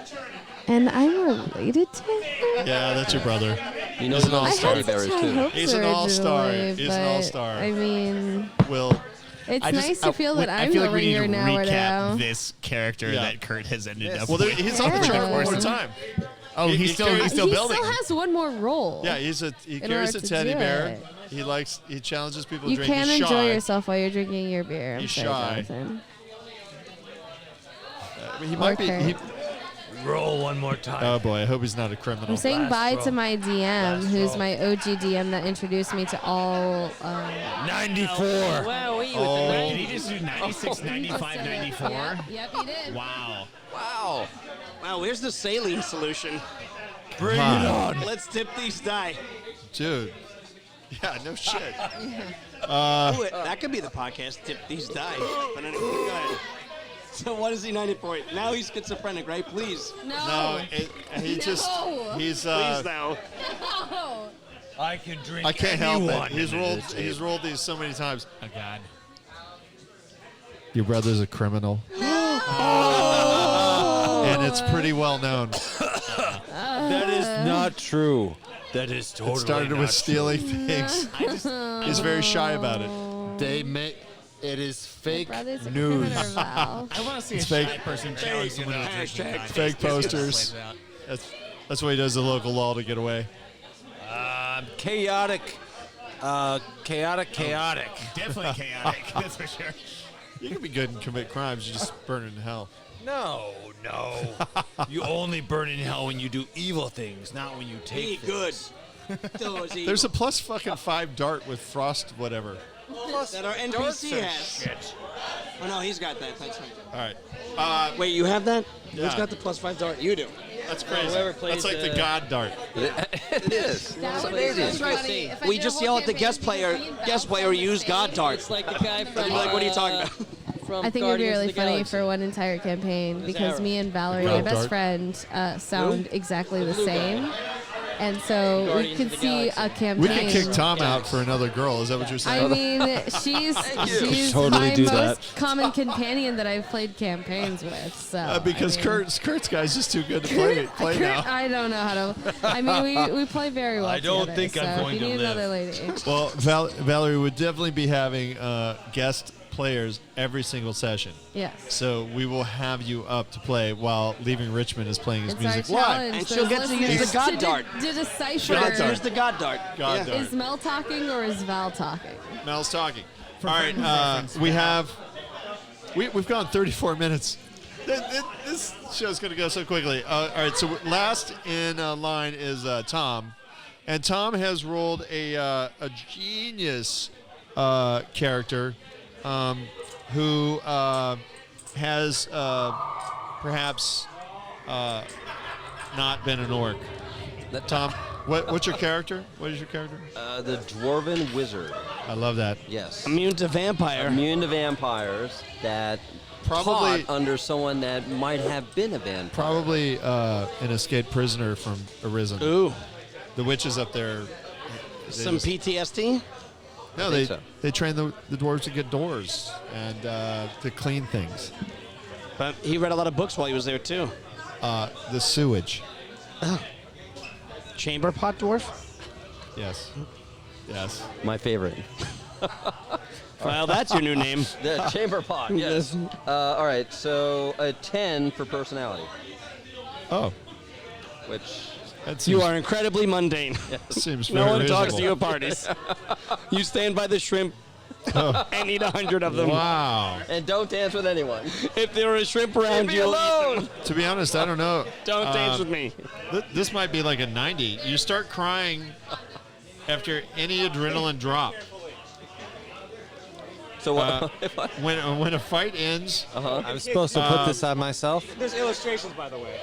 And I'm related to him? Yeah, that's your brother. You know He's an the I all-star. had berries, such high too. hopes He's an all-star. originally, He's an but, all-star. I mean, Will. it's I just- nice to feel that I I'm feel the like we need ringer to now or recap now. this character Yeah. that Kurt has ended up Well, with. he's on the chart one more Yeah. time. Oh, he he's still carries- He building. still has one more role. Yeah, he in carries order a to teddy do bear. it. He challenges people to You drink. can He's enjoy shy. yourself while you're drinking your beer. I'm He's sorry, shy. Jonathan. He might be. Okay. Roll one more time. Oh boy, I hope he's not a criminal. I'm saying Last bye roll. to my DM, Last who's roll. my OG DM that introduced me to all. 94. Wow, we Did he just do 96, 95, 94? Yep, he did. Wow. Wow. Wow, where's the saline solution? Bring it on. Let's tip these die. Dude. Yeah, no shit. Ooh, that could be the podcast, tip these die. But anyway, go ahead. So what is he 94? Now he's schizophrenic, right? Please. No, he just No. he's Please now. No. I can drink I can't help anyone it. He's into rolled this he's table. rolled these so many times. Oh, God. Your brother's a criminal. And it's pretty well known. That is not true. That is totally It started not with true. stealing things. He's very shy about it. They make it is fake Brother's a news. criminal, Val. I want to see a It's shy fake. person challenge someone to a drinking Hashtag contest. fake Just posters. plays out. That's what he does the local law to get away. Chaotic. Chaotic. Definitely chaotic, that's for sure. You can be good and commit crimes, you just burn in hell. No. You only burn in hell when you do evil things, not when you Be take good. things. Those There's a plus fucking 5 dart with frost whatever. that our NPC has. Shit. Oh no, he's got that. That's right. All right. Wait, you have that? Yeah. Who's got the +5 dart? You do. That's crazy. whoever That's plays like the god dart. It is. That would be amazing. really right. funny. If I We did a just whole yell at the campaign guest player. between Guest Val player on use stage. God dart. It's like the guy from. They'd be like, "What are you talking about?" From I think it would be Guardians of really the funny Galaxy. for one entire campaign because arrow. me and Valerie, God my best dart. friend, sound exactly the blue guy. same. And so we Guardians could of the see a Galaxy. campaign. We can kick Tom out for another girl. Is that what you're saying? I mean, she's Totally my do most that. common companion that I've played campaigns with. So because I mean, Kurt's guy's just too good to play Kurt, now. I don't know how to. I mean, we play very well. I don't together, think I'm so going if you to need live. another lady. Well, Valerie would definitely be having guest players every single session. Yes. So we will have you up to play while Leaving Richmond is playing his It's music our live. challenge. And for she'll the get to use listeners the God to dart. To decipher. God dart. Use the God dart. God Yeah. dart. Is Mel talking or is Val talking? Mel's talking. All right, we've gone 34 minutes. This show's going to go so quickly. All right, so last in line is Tom, and Tom has rolled a genius character who has perhaps not been an orc. That Tom. What's your character? What is your character? The Dwarven Wizard. I love that. Yes. Immune to vampire. Immune to vampires that Probably- taught under someone that might have been a vampire. Probably an escaped prisoner from Arisen. Ooh. The witches up there. they Some just- PTSD? No, I they think so. they train the dwarves to get doors and to clean things. But he read a lot of books while he was there, too. The sewage. Chamber pot dwarf? Yes. Yes. My favorite. Well, that's your new name. The chamber pot, yes. All right, so a 10 for personality, Oh, which that seems, You are incredibly mundane. seems No very one talks to you reasonable. at parties. You stand by the shrimp and eat 100 of them. Wow. and don't dance with anyone. If there is shrimp around Leave me you, alone. To be honest, I don't know. don't dance with me. This might be like a 90. You start crying after any adrenaline drop. So what? When a fight ends, I'm supposed to put this on myself. There's illustrations, by the way.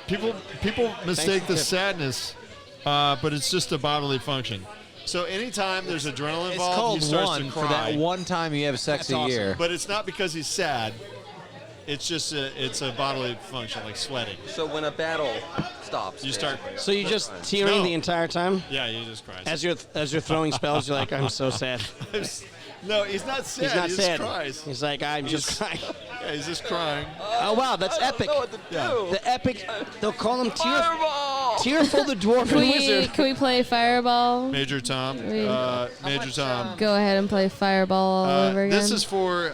people mistake the sadness, but it's just a bodily function. So anytime there's adrenaline It's involved, called he starts one to for cry. that one time you have sex That's a awesome. year. But it's not because he's sad. It's just it's a bodily function, like sweating. So when a battle stops, You start. So you just tearing No. the entire time? Yeah, you just cry. As you're throwing spells, you're like, I'm so sad. No, he's not sad. He's not he sad. just cries. He's like, I'm just crying. Yeah, he's just crying. Oh, wow, that's epic. Yeah. The epic, they'll call him Fireball! Tearful the Dwarven Wizard. Can we play Fireball? Major Tom. Wait. Major Tom. Go ahead and play Fireball all over again. This is for.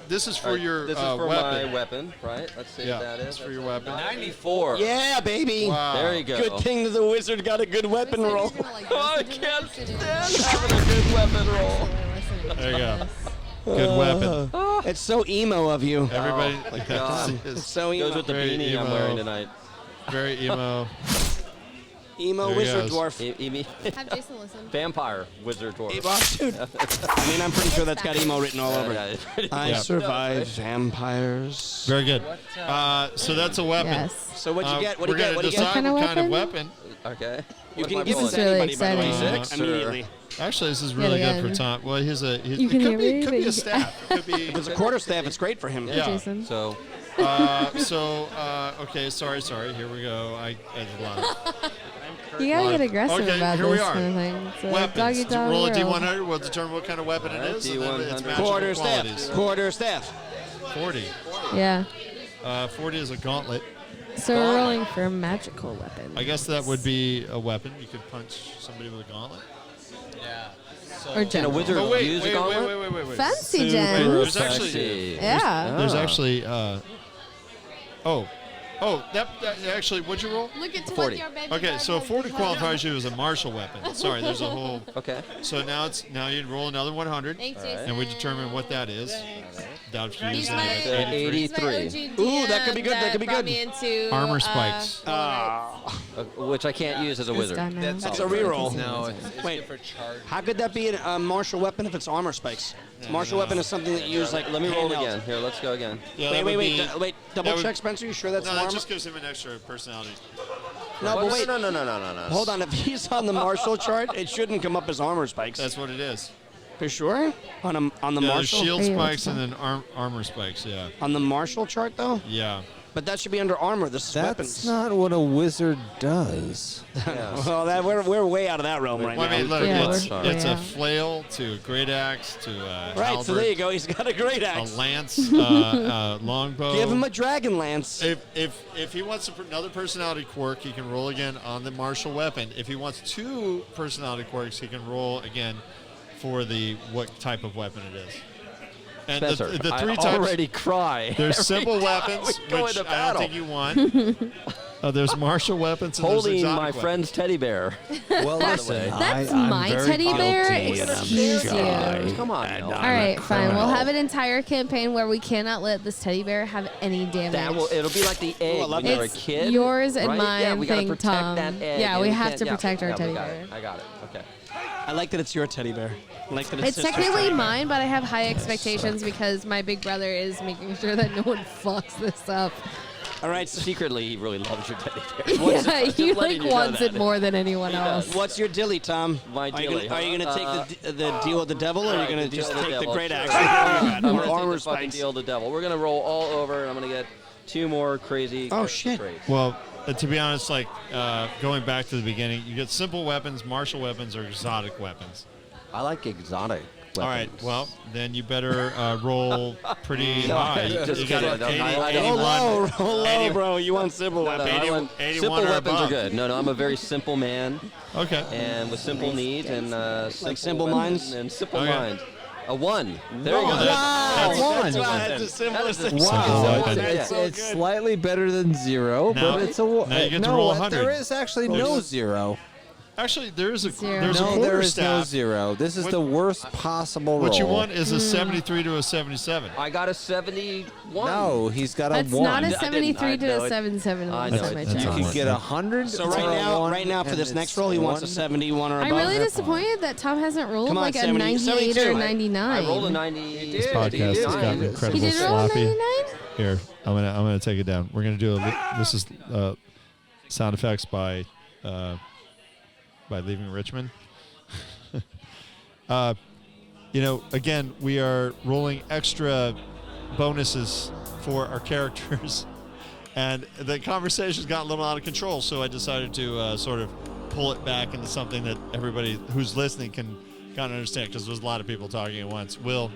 This is for your This is for weapon. my weapon, right? Let's see Yeah, what that is. it's for your weapon. 94. Yeah, baby. Wow. There you go. Good thing the wizard got a good weapon roll. Oh, I can't stand having a good weapon roll. There you go. Good weapon. It's so emo of you. Everybody. my God. It's so emo. Goes with the Very beanie I'm emo. wearing tonight. Very emo. Emo There he wizard goes. dwarf. Have Jason listen. Vampire wizard dwarf. Hey, boss, dude. I mean, I'm pretty sure that's got emo written all over. Yeah, I Yeah. survived vampires. Very good. So that's a weapon. Yes. So what'd you get? What'd We're you get? gonna What'd you decide get? What kind of what kind of weapon? weapon. Okay. You What can am I give rolling? this to really anybody, by the way. exciting. Six, or- Immediately. Actually, this is really Yet good for again. Tom. Well, he's a. You it can could hear be. me, It could but be a you- staff. It could be. If it's a quarterstaff, it's great for him. Yeah. Jason. So Okay. Sorry. Here we go. I did a lot of You gotta get aggressive Okay, about here we this are. kind of thing. It's a weapons. doggy dog Roll a world. D100. We'll determine what kind of weapon it Alright, is. and then it's D100. magical Quarterstaff. qualities. Quarterstaff. 40. Yeah. 40 is a gauntlet. So we're rolling for magical weapons. I guess that would be a weapon. You could punch somebody with a gauntlet. Or can a general. wizard Oh, wait, use a wait, gauntlet? wait. Fancy Wait, Jen. there's actually. Sexy. Yeah. There's Ah. actually. That actually. What'd you roll? Look at 40. Okay, so 40 qualifies you as a martial weapon. Sorry, there's a whole. Okay. So now you roll another 100, Thanks, and we determine what that is. Doubt if you use He's any my, of it. 83. Ooh, that could be good, that could be brought good. Me into, Armor spikes. Which I can't use as a wizard. That's a reroll. No, it's Wait. different charge. How could that be a martial weapon if it's armor spikes? Martial weapon is something that you use like. Let me roll handheld. again. Here, let's go again. Yeah, that would be- Wait. Double that would- check, Spencer. You sure that's No, armor? that just gives him an extra personality. No, but wait. No. Hold on. If he's on the martial chart, it shouldn't come up as armor spikes. That's what it is. For sure. On the Yeah, there's martial. shield Are you spikes looking and then armor spikes. Yeah. On the martial chart though. Yeah. But that should be under armor. This is That's weapons. not what a wizard does. Well, we're way out of that realm right Well, now. I mean, look, Yeah, it's we're- a yeah. flail to a great axe to a Right. halberd, So there you go. He's got a great a axe. lance, longbow. Give him a dragon lance. If he wants another personality quirk, he can roll again on the martial weapon. If he wants two personality quirks, he can roll again for the what type of weapon it is. And Spencer, the three I types. already cry. There's every simple time weapons, we go which into I don't battle. think you want. There's martial weapons and there's Holding exotic my weapons. friend's teddy bear. Well, listen, That's I'm my very teddy bear. guilty and I'm Excuse shy. you. Come on, Neil. All right, fine. We'll have an entire campaign where we cannot let this teddy bear have any damage. It'll be like the egg I love when you're a It's kid. yours and right? mine Yeah, we gotta thing, protect Tom. that egg. Yeah, and we you have can't- to protect our we teddy got bear. it. I got it. Okay. I like that it's your teddy bear. I like that it's It's sister's technically teddy bear. mine, but I have high expectations because my big brother is making sure that no one fucks this up. All right. So Secretly, he really loves your teddy bear. Yeah, he like letting you know wants that. it more than anyone else. what's your dilly, Tom? My dilly, Are you huh? gonna take the deal with the devil, or are you gonna The just deal with take the devil, great sure. axe? I'm Or gonna armor take the fucking spikes? deal with the devil. We're gonna roll all over, and I'm gonna get 2 more crazy. Oh, shit. traits. Well, to be honest, like going back to the beginning, you get simple weapons, martial weapons, or exotic weapons. I like exotic. All right. weapons. Well, then you better roll pretty No, high. just You got kidding. 80, I don't- 81. Roll low, bro. You want simple No, no, weapons? I want 81 simple or weapons above. are good. No, I'm a very simple man, Okay. and with simple needs and simple weapons minds? and simple Okay. mind. A 1. There you Oh, go. that's That's one. why it's the simplest thing. Simple weapon. That's so It's good. slightly better than 0, Now- but it's a now you get to no. roll 100. There is actually no 0. Actually, there's a Zero. there's a No, quarter there is no staff. 0. This is What- the worst possible roll. What you want is a 73 to a 77. I got a 71. No, he's got a That's 1. not a didn't. 73 I to know a it. 77 I last know time I it. You checked. That's could fine. get 100. So or right a now, 1, for this and next it's roll, he wants a 1. 71 or above. I'm really disappointed that Tom hasn't rolled Come on, like a 70, 98 or 72. 99. I rolled a 90. This podcast has gotten He incredibly did roll a sloppy. 99? Here, I'm gonna take it down. We're gonna do this is sound effects by Leaving Richmond. Again, we are rolling extra bonuses for our characters, and the conversation's got a little out of control. So I decided to sort of pull it back into something that everybody who's listening can kind of understand, because there's a lot of people talking at once. Will,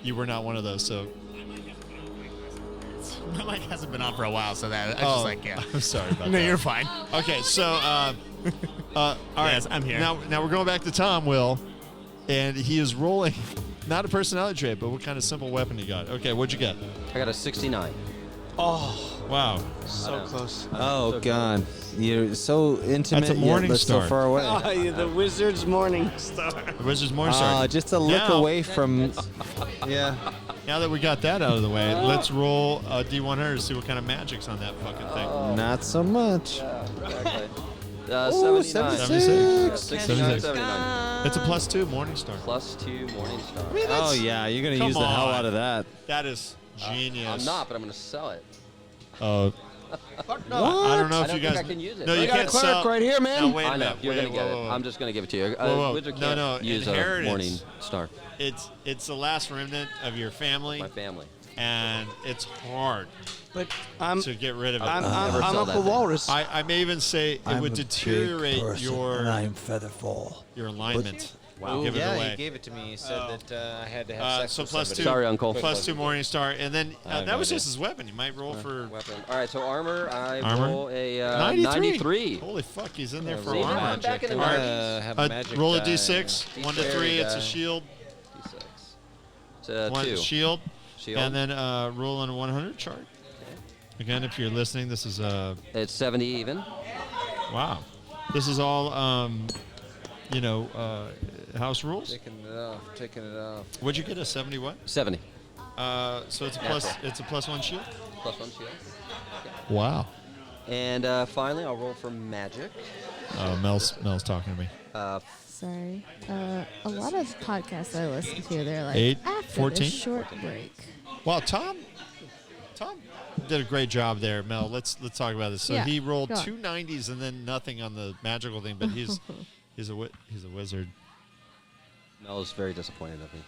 you were not one of those, so. My mic hasn't been on for a while, so that I was just like, yeah. I'm sorry about No, that. you're fine. Okay, so all right. Yes, I'm here. Now we're going back to Tom, Will, and he is rolling not a personality trait, but what kind of simple weapon you got? Okay, what'd you get? I got a 69. Wow. So close. Oh, God. You're so intimate, That's a morning yet so star. far away. Oh, you're the Wizard's Morning Star. The Wizard's Morningstar. Just a look Now- away from... Yeah. Now that we got that out of the way, let's roll a D100 to see what kind of magic's on that fucking thing. Not so much. Exactly. Ooh, 79. 76. 69, 76. 79. It's a +2 Morningstar. +2 Morningstar. Oh, yeah. You're going to Come use the hell on. out of that. That is genius. I'm not, but I'm going to sell it. I don't know I if don't you think guys. I can use it. No, you got a can't clerk sell. right here, man. No, wait a I know. minute. You're going Wait, to get whoa, it. whoa, whoa. I'm just going to give it to you. Whoa, whoa. Wizard No, can't no, use a inheritance. Morningstar. It's the last remnant of your family, My family. and it's hard But I'm to get rid of it. I'm never sell Uncle that thing. Walrus. I may even say it would deteriorate your featherful. alignment. Wow. Give it Yeah, away. he gave it to me. He said that I had to have sex So with +2. somebody. Sorry, Uncle. +2 Morningstar, and then I have that no was idea. just his weapon. You might roll for Weapon. All right, so armor, I Armor? roll a 93. 93. Holy fuck, he's in there for See, armor. I'm back in the All right. 90s. have a magic Roll a die. d6, 1 to 3. It's a shield. D6. It's One 2. shield, Shield. and then roll on a 100 chart. Again, if you're listening, this is It's 70 even. wow. This is all house rules. Taking it off. Would you get a 70 what? 70. So it's a +1 shield. +1 shield. Wow. And finally, I'll roll for magic. Mel's talking to me. Sorry. A lot of podcasts I listen to, they're like, 8, after 14? this short break. Well, Tom did a great job there, Mel. Let's talk about this. So Yeah, he rolled go on. 2 90s and then nothing on the magical thing, but he's a wizard. Mel is very disappointed of me.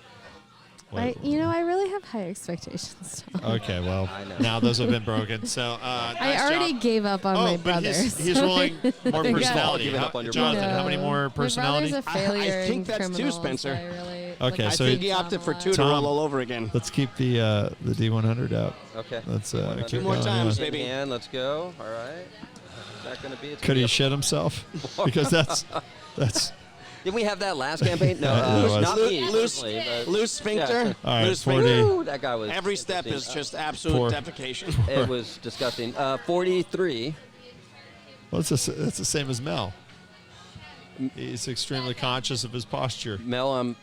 What- I really have high expectations. Tom. Okay, well, I know. now those have been broken. So I nice already job. gave up on my but brother. he's so- rolling more Yeah. personality. Giving up on your Jonathan, brother. how many more personality? My brother's a failure I think and that's two, criminal, Spencer. So I really, Okay, I so think he- he opted for 2 to Tom. roll all over again. Let's keep the D100 out. Okay. Let's keep 2 more going, times, yeah. baby. And let's go. All right. Is that going to be? It's Could gonna he be shit himself? Because that's Didn't we have that last campaign? No, Yeah, it was. not me. Loose, personally, but loose sphincter. all right. Loose 40. sphincter. Woo, that guy was. Every step is interesting. just absolute Poor. defecation. It was disgusting. 43. Well, that's the same as Mel. He's extremely conscious of his posture. Mel,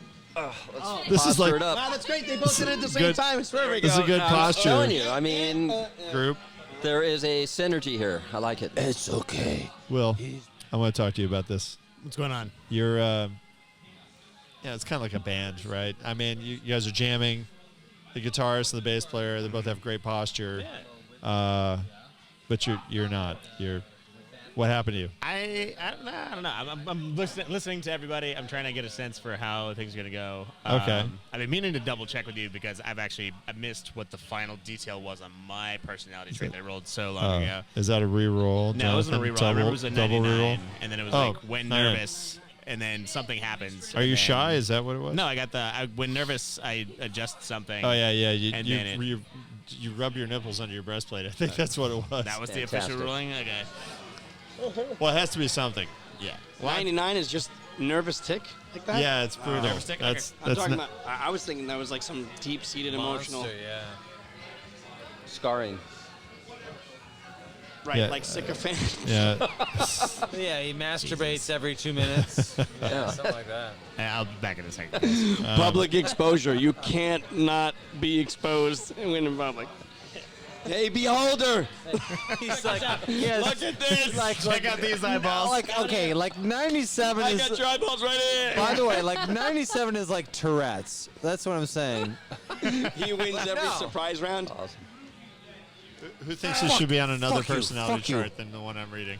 This is like it up. Wow, that's great. They both did it at the same good- time. It's perfect. this is a good I'm posture telling you. I mean, group. there is a synergy here. I like it. It's okay. Will, I want to talk to you about this. What's going on? You're, it's kind of like a band, right? I mean, you guys are jamming. The guitarist and the bass player, they both have great posture. but you're not. What happened to you? I don't know. I'm listening to everybody. I'm trying to get a sense for how things are going to go. Okay. I've been meaning to double check with you because I missed what the final detail was on my personality trait that I rolled so long ago. Is that a reroll? No, it wasn't a reroll. I remember it was a double 99, reroll. and then it was Oh, like when 99. nervous, and then something happens. Are and you then- shy? Is that what it was? No, I got when nervous, I adjust something. Oh yeah. And then You rub your nipples under your breastplate. I think that's what it was. That was the Fantastic. official ruling. Okay. Well, it has to be something. Yeah. 99 is just nervous tick like that? Yeah, it's brutal. Nervous tick? That's I'm talking not- about, I was thinking that was like some deep-seated emotional. Monster, yeah. Scarring. Right, Yeah. like sycophant. Yeah. Yeah, he masturbates every 2 minutes. Yeah. Something like that. I'll be back in a second. Public exposure. You can't not be exposed when in public. Hey, beholder! He's like, Look at this! Check out these eyeballs. Like, okay, like 97 I is. got your eyeballs right here! By the way, like 97 is like Tourette's. That's what I'm saying. He wins every surprise round. Awesome. Who thinks he should be on another fuck you, personality fuck you. chart than the one I'm reading?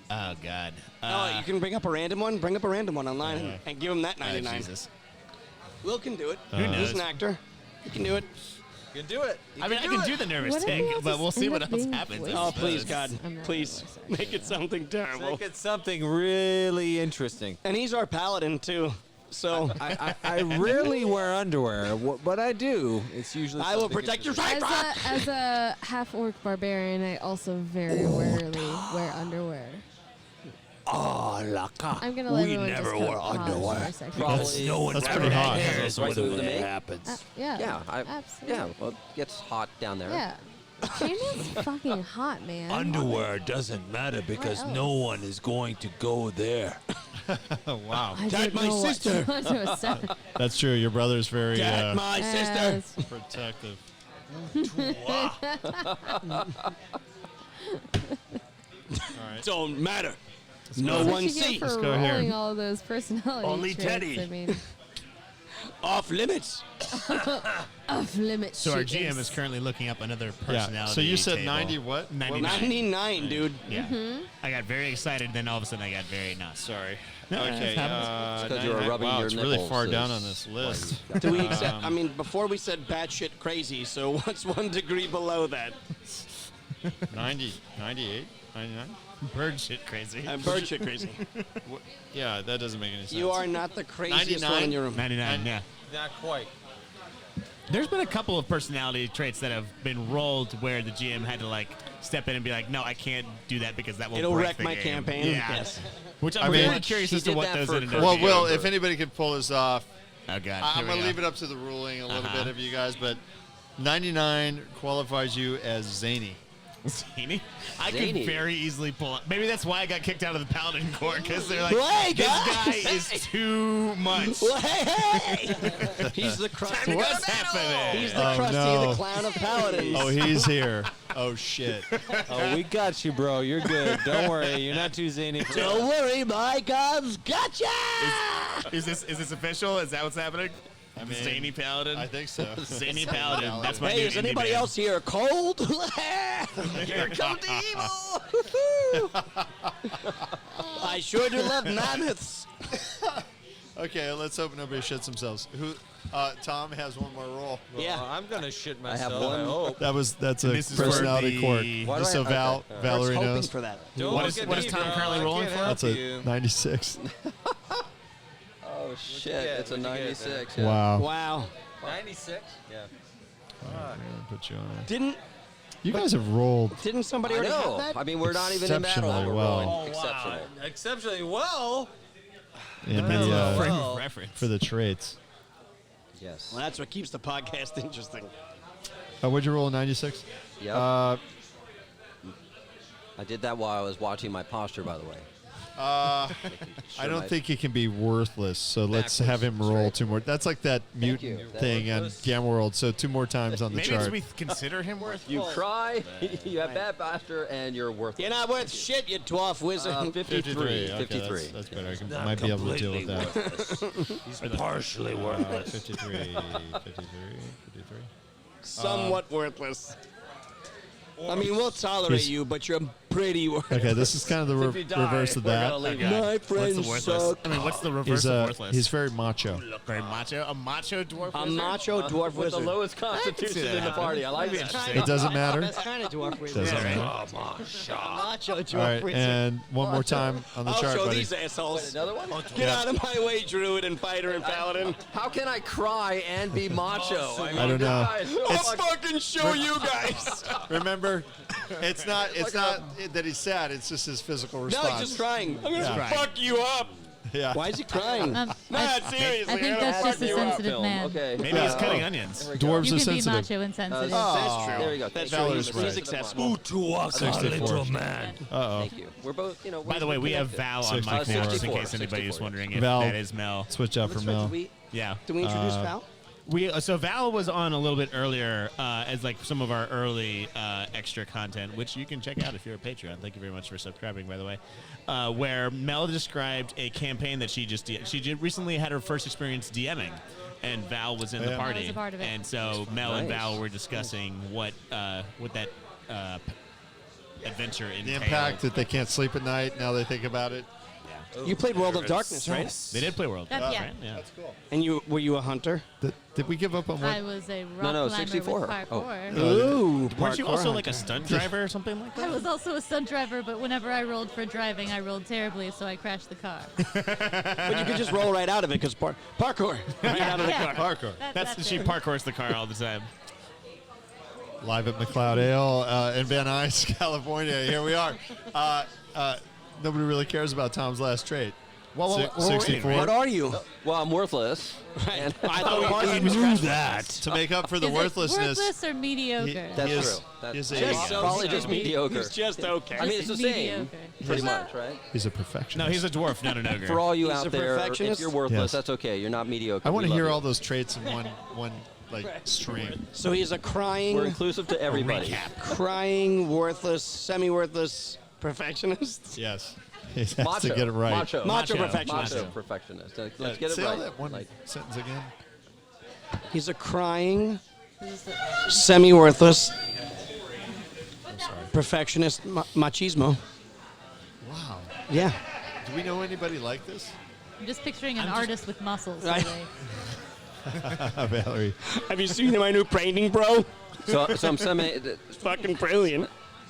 Oh God. Oh, you can bring up a random one? Bring up a random one online and give him that 99. Jesus. Will can do it. Who He's knows? an actor. He can do it. you can do it. I mean, I can do the nervous What if tick, he but else we'll see end what up else being happens. voice? Oh, please, God. I'm not Please. really sorry. Make it something terrible. Make it something really interesting. And he's our paladin, too. So I rarely wear underwear, but I do. It's usually. I will something protect your interesting. right As a half orc barbarian, I also very rarely wear underwear. Oh, Laka. I'm gonna let everyone just wear pause underwear. for a second. Probably. That's pretty hot. That's right to make. happens. Yeah. Yeah, absolutely. yeah. Well, it gets hot down there. Yeah. Daniel's fucking hot, man. Underwear doesn't matter because else? no one is going to go there. Oh, wow. I Dad, don't my know what sister. to say. That's true. Your brother's very Dad, my sister. Yes. protective. Don't matter. That's No what one you get sees. for go here. rolling all those personality Only traits. Teddy. I mean, Off limits. off limits. So our shit GM is currently looking up another Yeah. personality. So you said table. 90 what? 99. 99, dude. Yeah. I got very excited, then all of a sudden I got very not. Sorry. No, Okay. it happens. It's 'cause you were 99 rubbing wow, your it's really far nipples down is on this list. Do we accept? I mean, before we said batshit crazy, so what's 1 degree below that? 90, 98, 99? Bird shit crazy. I'm bird shit crazy. Yeah, that doesn't make any sense. You are not the craziest 99? one in your room. 99, yeah. Not quite. There's been a couple of personality traits that have been rolled where the GM had to like step in and be like, no, I can't do that because that will It'll break wreck the my game. campaign. Yeah. Yes. Which I I'm mean, really curious she as to did what that those for ended up Well, being. Will, if anybody could pull this off, Oh, God. I'm Here we going to go. leave it up to the ruling a little Uh-huh. bit of you guys, but 99 qualifies you as zany. Zany? I Zany. could very easily pull up. Maybe that's why I got kicked out of the Paladin Corps, because they're like, Hey, this guy guys! is too much. Well, hey! He's the crusty. What's happening? He's the Oh, crusty, no. the clown of paladins. Oh, he's here. Oh, shit. Oh, we got you, bro. You're good. Don't worry. You're not too zany. Don't worry, my God's gotcha! Is this official? Is that what's happening? I mean, Zany Paladin? I think so. Zany Paladin. That's my Hey, new is indie anybody band. else here cold? Here comes the evil! I sure do love mammoths. Okay, let's hope nobody shits themselves. Who? Tom has one more roll. Yeah. I'm gonna shit I have myself. I, one. hope. That's a This is for personality the- court. Why do Just I- so Val, okay. Valerie hoping knows. for that. Don't What look is- at what me, is Tom bro. currently I rolling can't for? help That's a you. 96. Oh shit! get? It's a What'd you get 96. Yeah. Wow. Wow. 96. Yeah. I'm gonna put you on. Didn't You guys have rolled. somebody I already have know. that? I mean, we're not even in battle. Exceptionally We're well. rolling Oh, exceptional. wow. Exceptionally well. In Depends the, on the Frame Well, of reference. for the traits. Yes. Well, that's what keeps the podcast interesting. What'd you roll? 96. Yep. I did that while I was watching my posture, by the way. I don't think it can be worthless. So let's have him Backwards, roll straight. 2 more. That's like that mutant you. thing on Gamma World. So 2 more times on the Maybe chart. we consider him worth. You cry, you have bad posture, and you're worthless. You're not worth shit, you dwarf wizard. 53. Okay, 53. That's better. I might be able to deal with that. He's partially worthless. 53. Somewhat worthless. I mean, we'll tolerate you, but you're pretty worthless. Okay, this is kind of the If you die, reverse of we're that. gonna leave you. Okay. My What's the friends worthless? suck. I mean, what's the reverse of worthless? He's very macho. very macho. A macho dwarf. A wizard? macho dwarf With the wizard. lowest I can see constitution that in the happening. party. I like That'd be it. interesting. It doesn't matter. Best kind of dwarf wizard. Doesn't Yeah, matter. Macho dwarf All right, wizard. and one more time on the I'll chart, show buddy. these assholes. Another one? Get out of my way, druid and fighter and paladin. How can I cry and be macho? I don't know. I'll fucking show you guys. Remember, it's not that he's sad. It's just his physical No, response. he's just crying. I'm gonna Yeah. fuck you up. Yeah. Why is he crying? I, seriously. I think I'm that's gonna just a fuck you up. sensitive man. Okay. Maybe he's cutting onions. Dwarves You are can be sensitive. macho and sensitive. That's true. There we go. That's Thank true. you. Valor's right. He's accessible. 64. man. Uh-oh. Thank you. We're both, you know. By the way, we have Val on mic 64. just in case anybody is wondering if Val. that is Mel. Switch out for Mel. Yeah. Do we introduce Val? So Val was on a little bit earlier as like some of our early extra content, which you can check out if you're a Patreon. Thank you very much for subscribing, by the way. Where Mel described a campaign that she recently had her first experience DMing, and Val was in the Yeah. party. I was a part of it. And so Mel and Nice. Val were discussing what that adventure entailed. The impact that they can't sleep at night. Now they think about it. You played World of Darkness, right? They did play World. Yeah. Right? Yeah. cool. And were you a hunter? Did we give up on I what? was a rock No, climber 64. with Oh. parkour. Ooh, Weren't you parkour also like hunter. a stunt driver or something like that? I was also a stunt driver, but whenever I rolled for driving, I rolled terribly, so I crashed the car. But you could just roll right out of it because parkour. Right out of the car. Parkour. That's she it. parkours the car all the time. Live at Macleod Ale in Van Nuys, California. Here we are. Nobody really cares about Tom's last trait. Well, 64. What are you? Well, I'm worthless. I thought I knew that. To make up for the Is it worthlessness. worthless or mediocre? That's He is- true. That's he's a- just probably just mediocre. He's just okay. I mean, it's the same, mediocre. pretty much, right? He's a perfectionist. No, he's a dwarf, not an ogre. For all you He's out a there, if perfectionist? you're worthless, Yes. that's okay. You're not mediocre. I want We to love hear you. all those traits in one stream. So he's a We're crying, inclusive to everybody. crying, worthless, semi-worthless perfectionist. Yes. He has Macho. to get it right. Macho. Macho Macho. perfectionist. Macho perfectionist. Let's get it Say all right. that one Like, sentence again. He's a crying, semi-worthless, perfectionist machismo. Wow. Yeah. Do we know anybody like this? I'm just picturing an artist with muscles. Right. really. Valerie. Have you seen my new painting, bro? so I'm semi. It's fucking brilliant.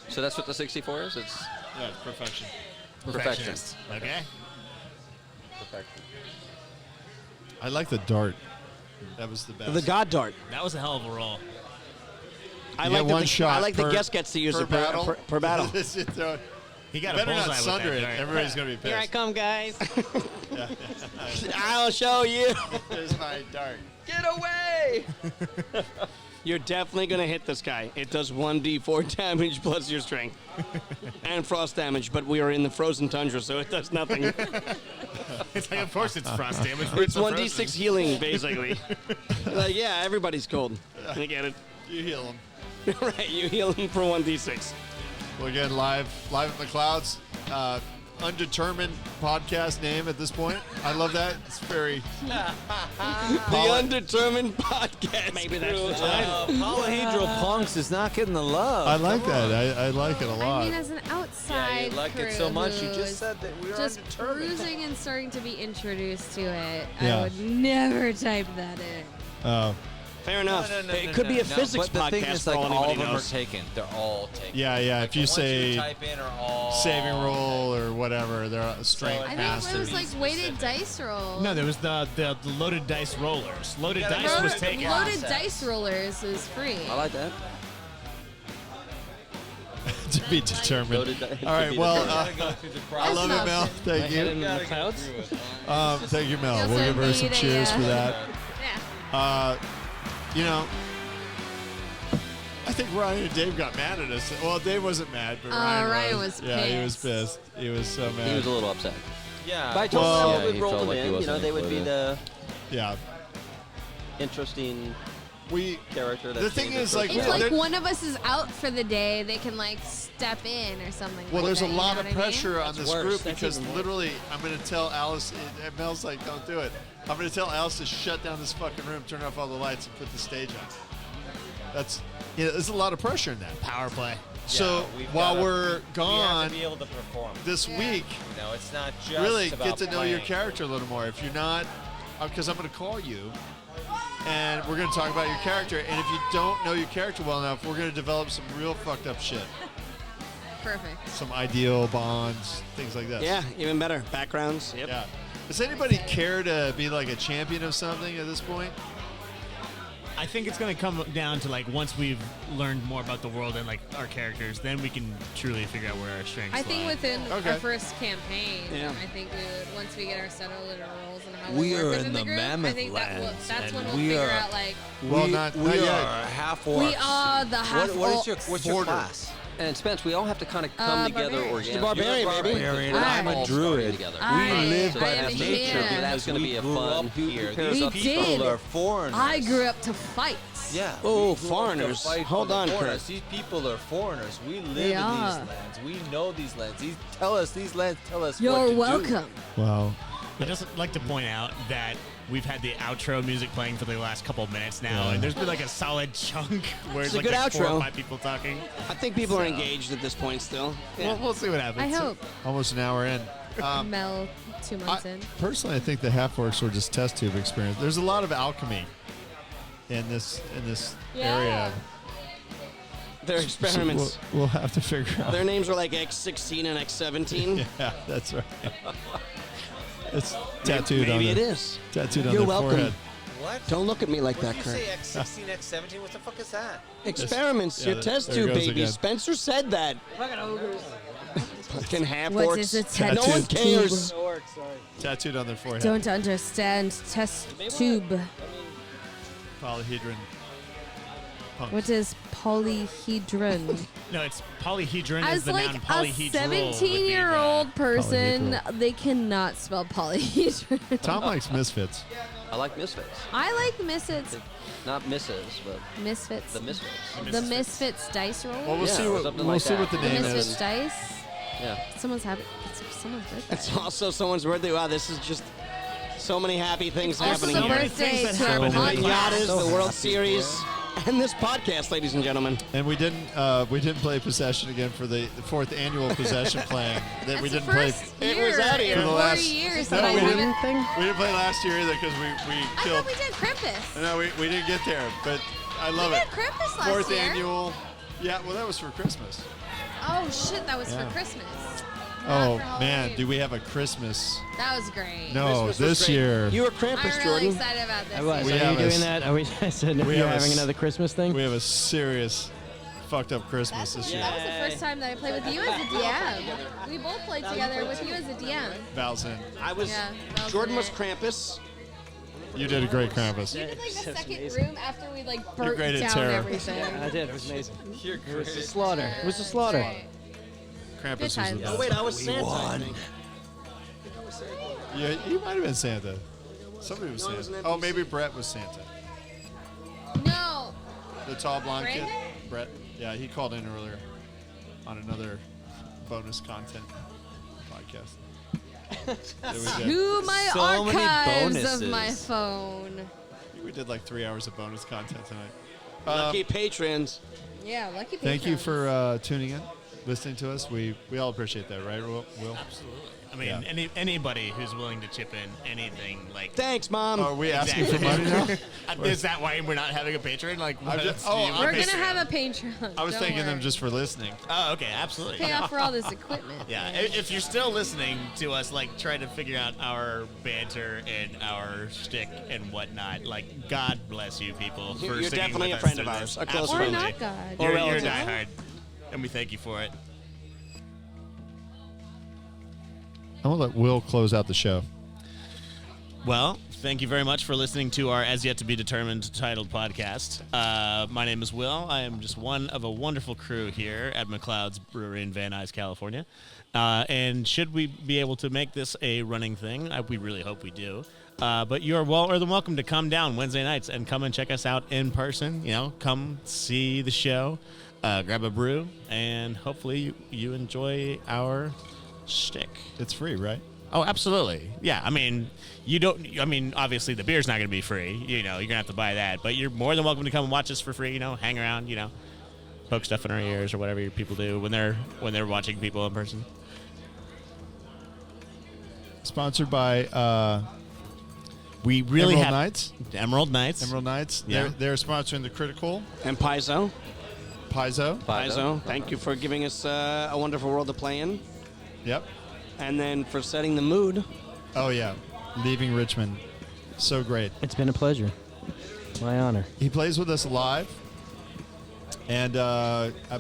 So that's what the 64 is. It's Yeah, perfection. perfection. Okay. Perfection. I like the dart. That was the best. The God Dart. That was a hell of a roll. I You like get that one the, shot I like per- the guest gets to use per it battle. per battle. He got a Better bullseye not with sunder that it. dart. Everybody's gonna be pissed. Here I come, guys. I'll show you. There's my dart. Get away! You're definitely gonna hit this guy. It does 1d4 damage plus your strength and frost damage. But we are in the frozen tundra, so it does nothing. It's like, of course it's frost damage. but It's a 1d6 frozen. healing, basically. Like, yeah, everybody's cold. I get it. You heal him. Right, you heal him for 1d6. Well, again, live at McLeod's. Undetermined podcast name at this point. I love that. It's very. The Undetermined Podcast. Maybe that's the title. Polyhedral Punks is not getting the love. I like that. I like it a I lot. mean, as an outside you like crew it so much, you who's just said that we were just undetermined. cruising and starting to be introduced to it, Yeah. I would never type that in. Oh, Fair enough. It could be a physics but the thing podcast is, for like, all all of anybody them are knows. taken. They're all taken. yeah. Like, If the you ones say type in are all saving roll or whatever, they're strength I think masters. it was like weighted dice roll. No, there was the loaded dice rollers. Loaded gotta dice go was to the taken. Loaded process. dice rollers is free. I like that. to be determined. Loaded di- All right. to be well, determined. Gotta go through the I process. love it, Mel. Thank you. Gotta go through it. Thank you, Mel. Yes, We'll give her some indeed, cheers yeah. for that. Yeah. You know, I think Ryan and Dave got mad at us. Well, Dave wasn't mad, but Ryan was Yeah, he was pissed. pissed. He was so mad. He was a little upset. Yeah. But I told Well- them Yeah, when he we rolled felt them like he in, you know, wasn't they would be included. the yeah. interesting We. character. The That's thing being is, like, If Yeah, like they're- one of us is out for the day, they can like step in or something. Well, like there's that, a you lot know of what I mean? pressure on this worse. group That's because even worse. literally, I'm going to tell Alice. And Mel's like, "Don't do it." I'm going to tell Alice to shut down this fucking room, turn off all the lights, and put the stage on. there's a lot of pressure in that. Power play. So we've while gotta- we're We have gone to be able to perform. this week, You know, it's not just really about get to know your playing. character a little more. If you're not, because I'm going to call you, and we're going to talk about your character. And if you don't know your character well enough, we're going to develop some real fucked up shit. Perfect. Some ideal bonds, things like that. Yeah, even better. Backgrounds. Yep. Yeah. Does anybody care to be like a champion of something at this point? I think it's going to come down to like once we've learned more about the world and like our characters, then we can truly figure out where our strengths I think lie. within Okay. our first campaign, Yeah. I think we would, once we get our settled in our roles and how We we work are within in the the group, I Mammoth think Lands, that's and when we'll we figure are- out like Well, not we yet. are half orcs. we are the half What's your Border. class? And Spence, we all have to kind of come together barbarian. organically. She's a barbarian, baby. Barbarian. We're I'm a all starting druid. together. I live by am nature. here. That's going to be a grew fun. up here. Prepare These We us- did. people are foreigners. I grew up to fight. Yeah. Oh, we grew up to foreigners. fight Hold for the on, foreigners. Kurt. These people are foreigners. We live They in are. these lands. We know these lands. These tell us these lands tell us what You're to do. welcome. Wow. I'd just like to point out that we've had the outro music playing for the last couple of minutes now, and there's been like a solid chunk where It's a like good there's 4 outro. or 5 people talking. I think people are engaged at this point still. Yeah. We'll see what happens. I hope. Almost an hour in. Mel 2 months in. Personally, I think the half orcs were just test tube experience. There's a lot of alchemy in this Yeah. area. Their So experiments. we'll have to figure out. Their names were like X16 and X17. Yeah, that's right. It's tattooed Maybe on it their, is. tattooed on You're their welcome. forehead. What? Don't look at me like What that, did you Kurt. say? X16, X17? What the fuck is that? Experiments, Yeah, your there- test there it tube, goes baby. again. Spencer said that. Fucking half What orcs. is a test No one tube? cares. Tattooed on their forehead. Don't understand. Test tube. Polyhedron. Punks. What is polyhedron? No, it's polyhedron is As the like noun. a Polyhedral would be 17-year-old person, Polyhedral. they cannot spell polyhedron. Tom likes misfits. I like misfits. I like misfits. Not Mrs., but Misfits. the misfits. The Misfits dice roll. Well, we'll Yeah, see or what something we'll like see that. what the The name Misfits is. dice. Yeah. Someone's happy. It's someone's birthday. It's also someone's birthday. Wow, this is just so many happy things Also happening the So here. many birthday things to that our happen in the podcast. Pinatas, the World Series, and this podcast, ladies and gentlemen. And we didn't play Possession again for the 4th annual Possession playing that That's we the didn't play. first It year was out in here. For the 40 last- years No, that I we haven't. didn't. We didn't play last year either because we I killed. thought we did Krampus. No, we didn't get there, but I love We it. did Krampus last 4th year. annual. Yeah, well, that was for Christmas. Oh shit, that was Yeah. for Christmas. Oh Not for man, Halloween. do we have a Christmas? That was great. No, Christmas was this great. year You were I'm Krampus, really Jordan. excited about this. I was. We Are have you a doing s- that? Are we? I said we you're have a having s- another Christmas thing. we have a serious fucked up Christmas this year. That was the first time that I played with you as a DM. We both played together with you as a DM. Val's in. I was. Yeah, that Jordan in was it. Krampus. You did a great Krampus. You did like the That's second amazing. room after we like You're burnt great at down terror. everything. I did. It was amazing. It was a slaughter. It was a slaughter. Right. Krampus Good was the times. best. Oh wait, I was Santa. I think. Yeah, you might have been Santa. Somebody was No, it was Santa. an Oh, NPC. maybe Brett was Santa. No. The tall blonde kid. Brandon? Brett. Yeah, he called in earlier on another bonus content podcast. That we did. To my So many archives of my bonuses. phone. We did like 3 hours of bonus content tonight. Lucky patrons. Yeah, lucky. Thank you patrons. for tuning in, listening to us. We all appreciate that, right, Will? Absolutely. I mean, Yeah. anybody who's willing to chip in anything, like. Thanks, Mom. Are we asking Exactly. for money now? Is that why we're not having a patron? Like, I'm what just- else do you I'm want We're to gonna pay have a for? Patreon. I was Don't thanking them worry. just for listening. Oh, okay, absolutely. Pay off for all this equipment. Yeah, man. if you're still listening to us, like, try to figure out our banter and our shtick and whatnot, like, God bless you people for You're sticking definitely with a friend us of through ours, this. a close Or friend. not God. Or You're a relative. diehard, and we thank you for it. I'm going to let Will close out the show. Well, thank you very much for listening to our As Yet to Be Determined titled podcast. My name is Will. I am just one of a wonderful crew here at Macleod's Brewery in Van Nuys, California. And should we be able to make this a running thing, we really hope we do. But you're more than welcome to come down Wednesday nights and come and check us out in person. You know, come see the show, grab a brew, and hopefully you enjoy our shtick. It's free, right? Oh, absolutely. Yeah, I mean, obviously the beer's not going to be free. You're going to have to buy that. But you're more than welcome to come and watch us for free, hang around, poke stuff in our ears or whatever your people do when they're watching people in person. Sponsored by we really Emerald have Knights. Emerald Knights. Emerald Knights. Yeah. They're sponsoring the Critical. And Paizo. Paizo. Thank you for giving us a wonderful world to play in. Yep. And then for setting the mood. Oh, yeah. Leaving Richmond. So great. It's been a pleasure. My honor. He plays with us live. And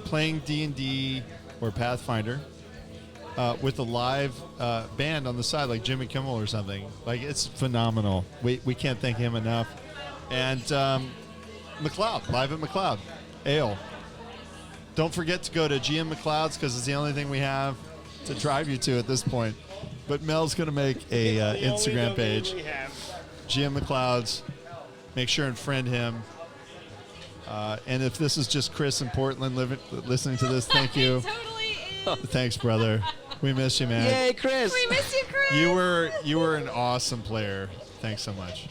playing D&D or Pathfinder with a live band on the side, like Jimmy Kimmel or something. Like, it's phenomenal. We can't thank him enough. And Macleod, live at Macleod. Ale. Don't forget to go to GM Macleod's because it's the only thing we have to drive you to at this point. But Mel's going to make a Instagram page. GM Macleod's. Make sure and friend him. And if this is just Chris in Portland listening to this, thank you. Thanks, brother. We miss you, man. Yay, Chris. We miss you, Chris. You were an awesome player. Thanks so much.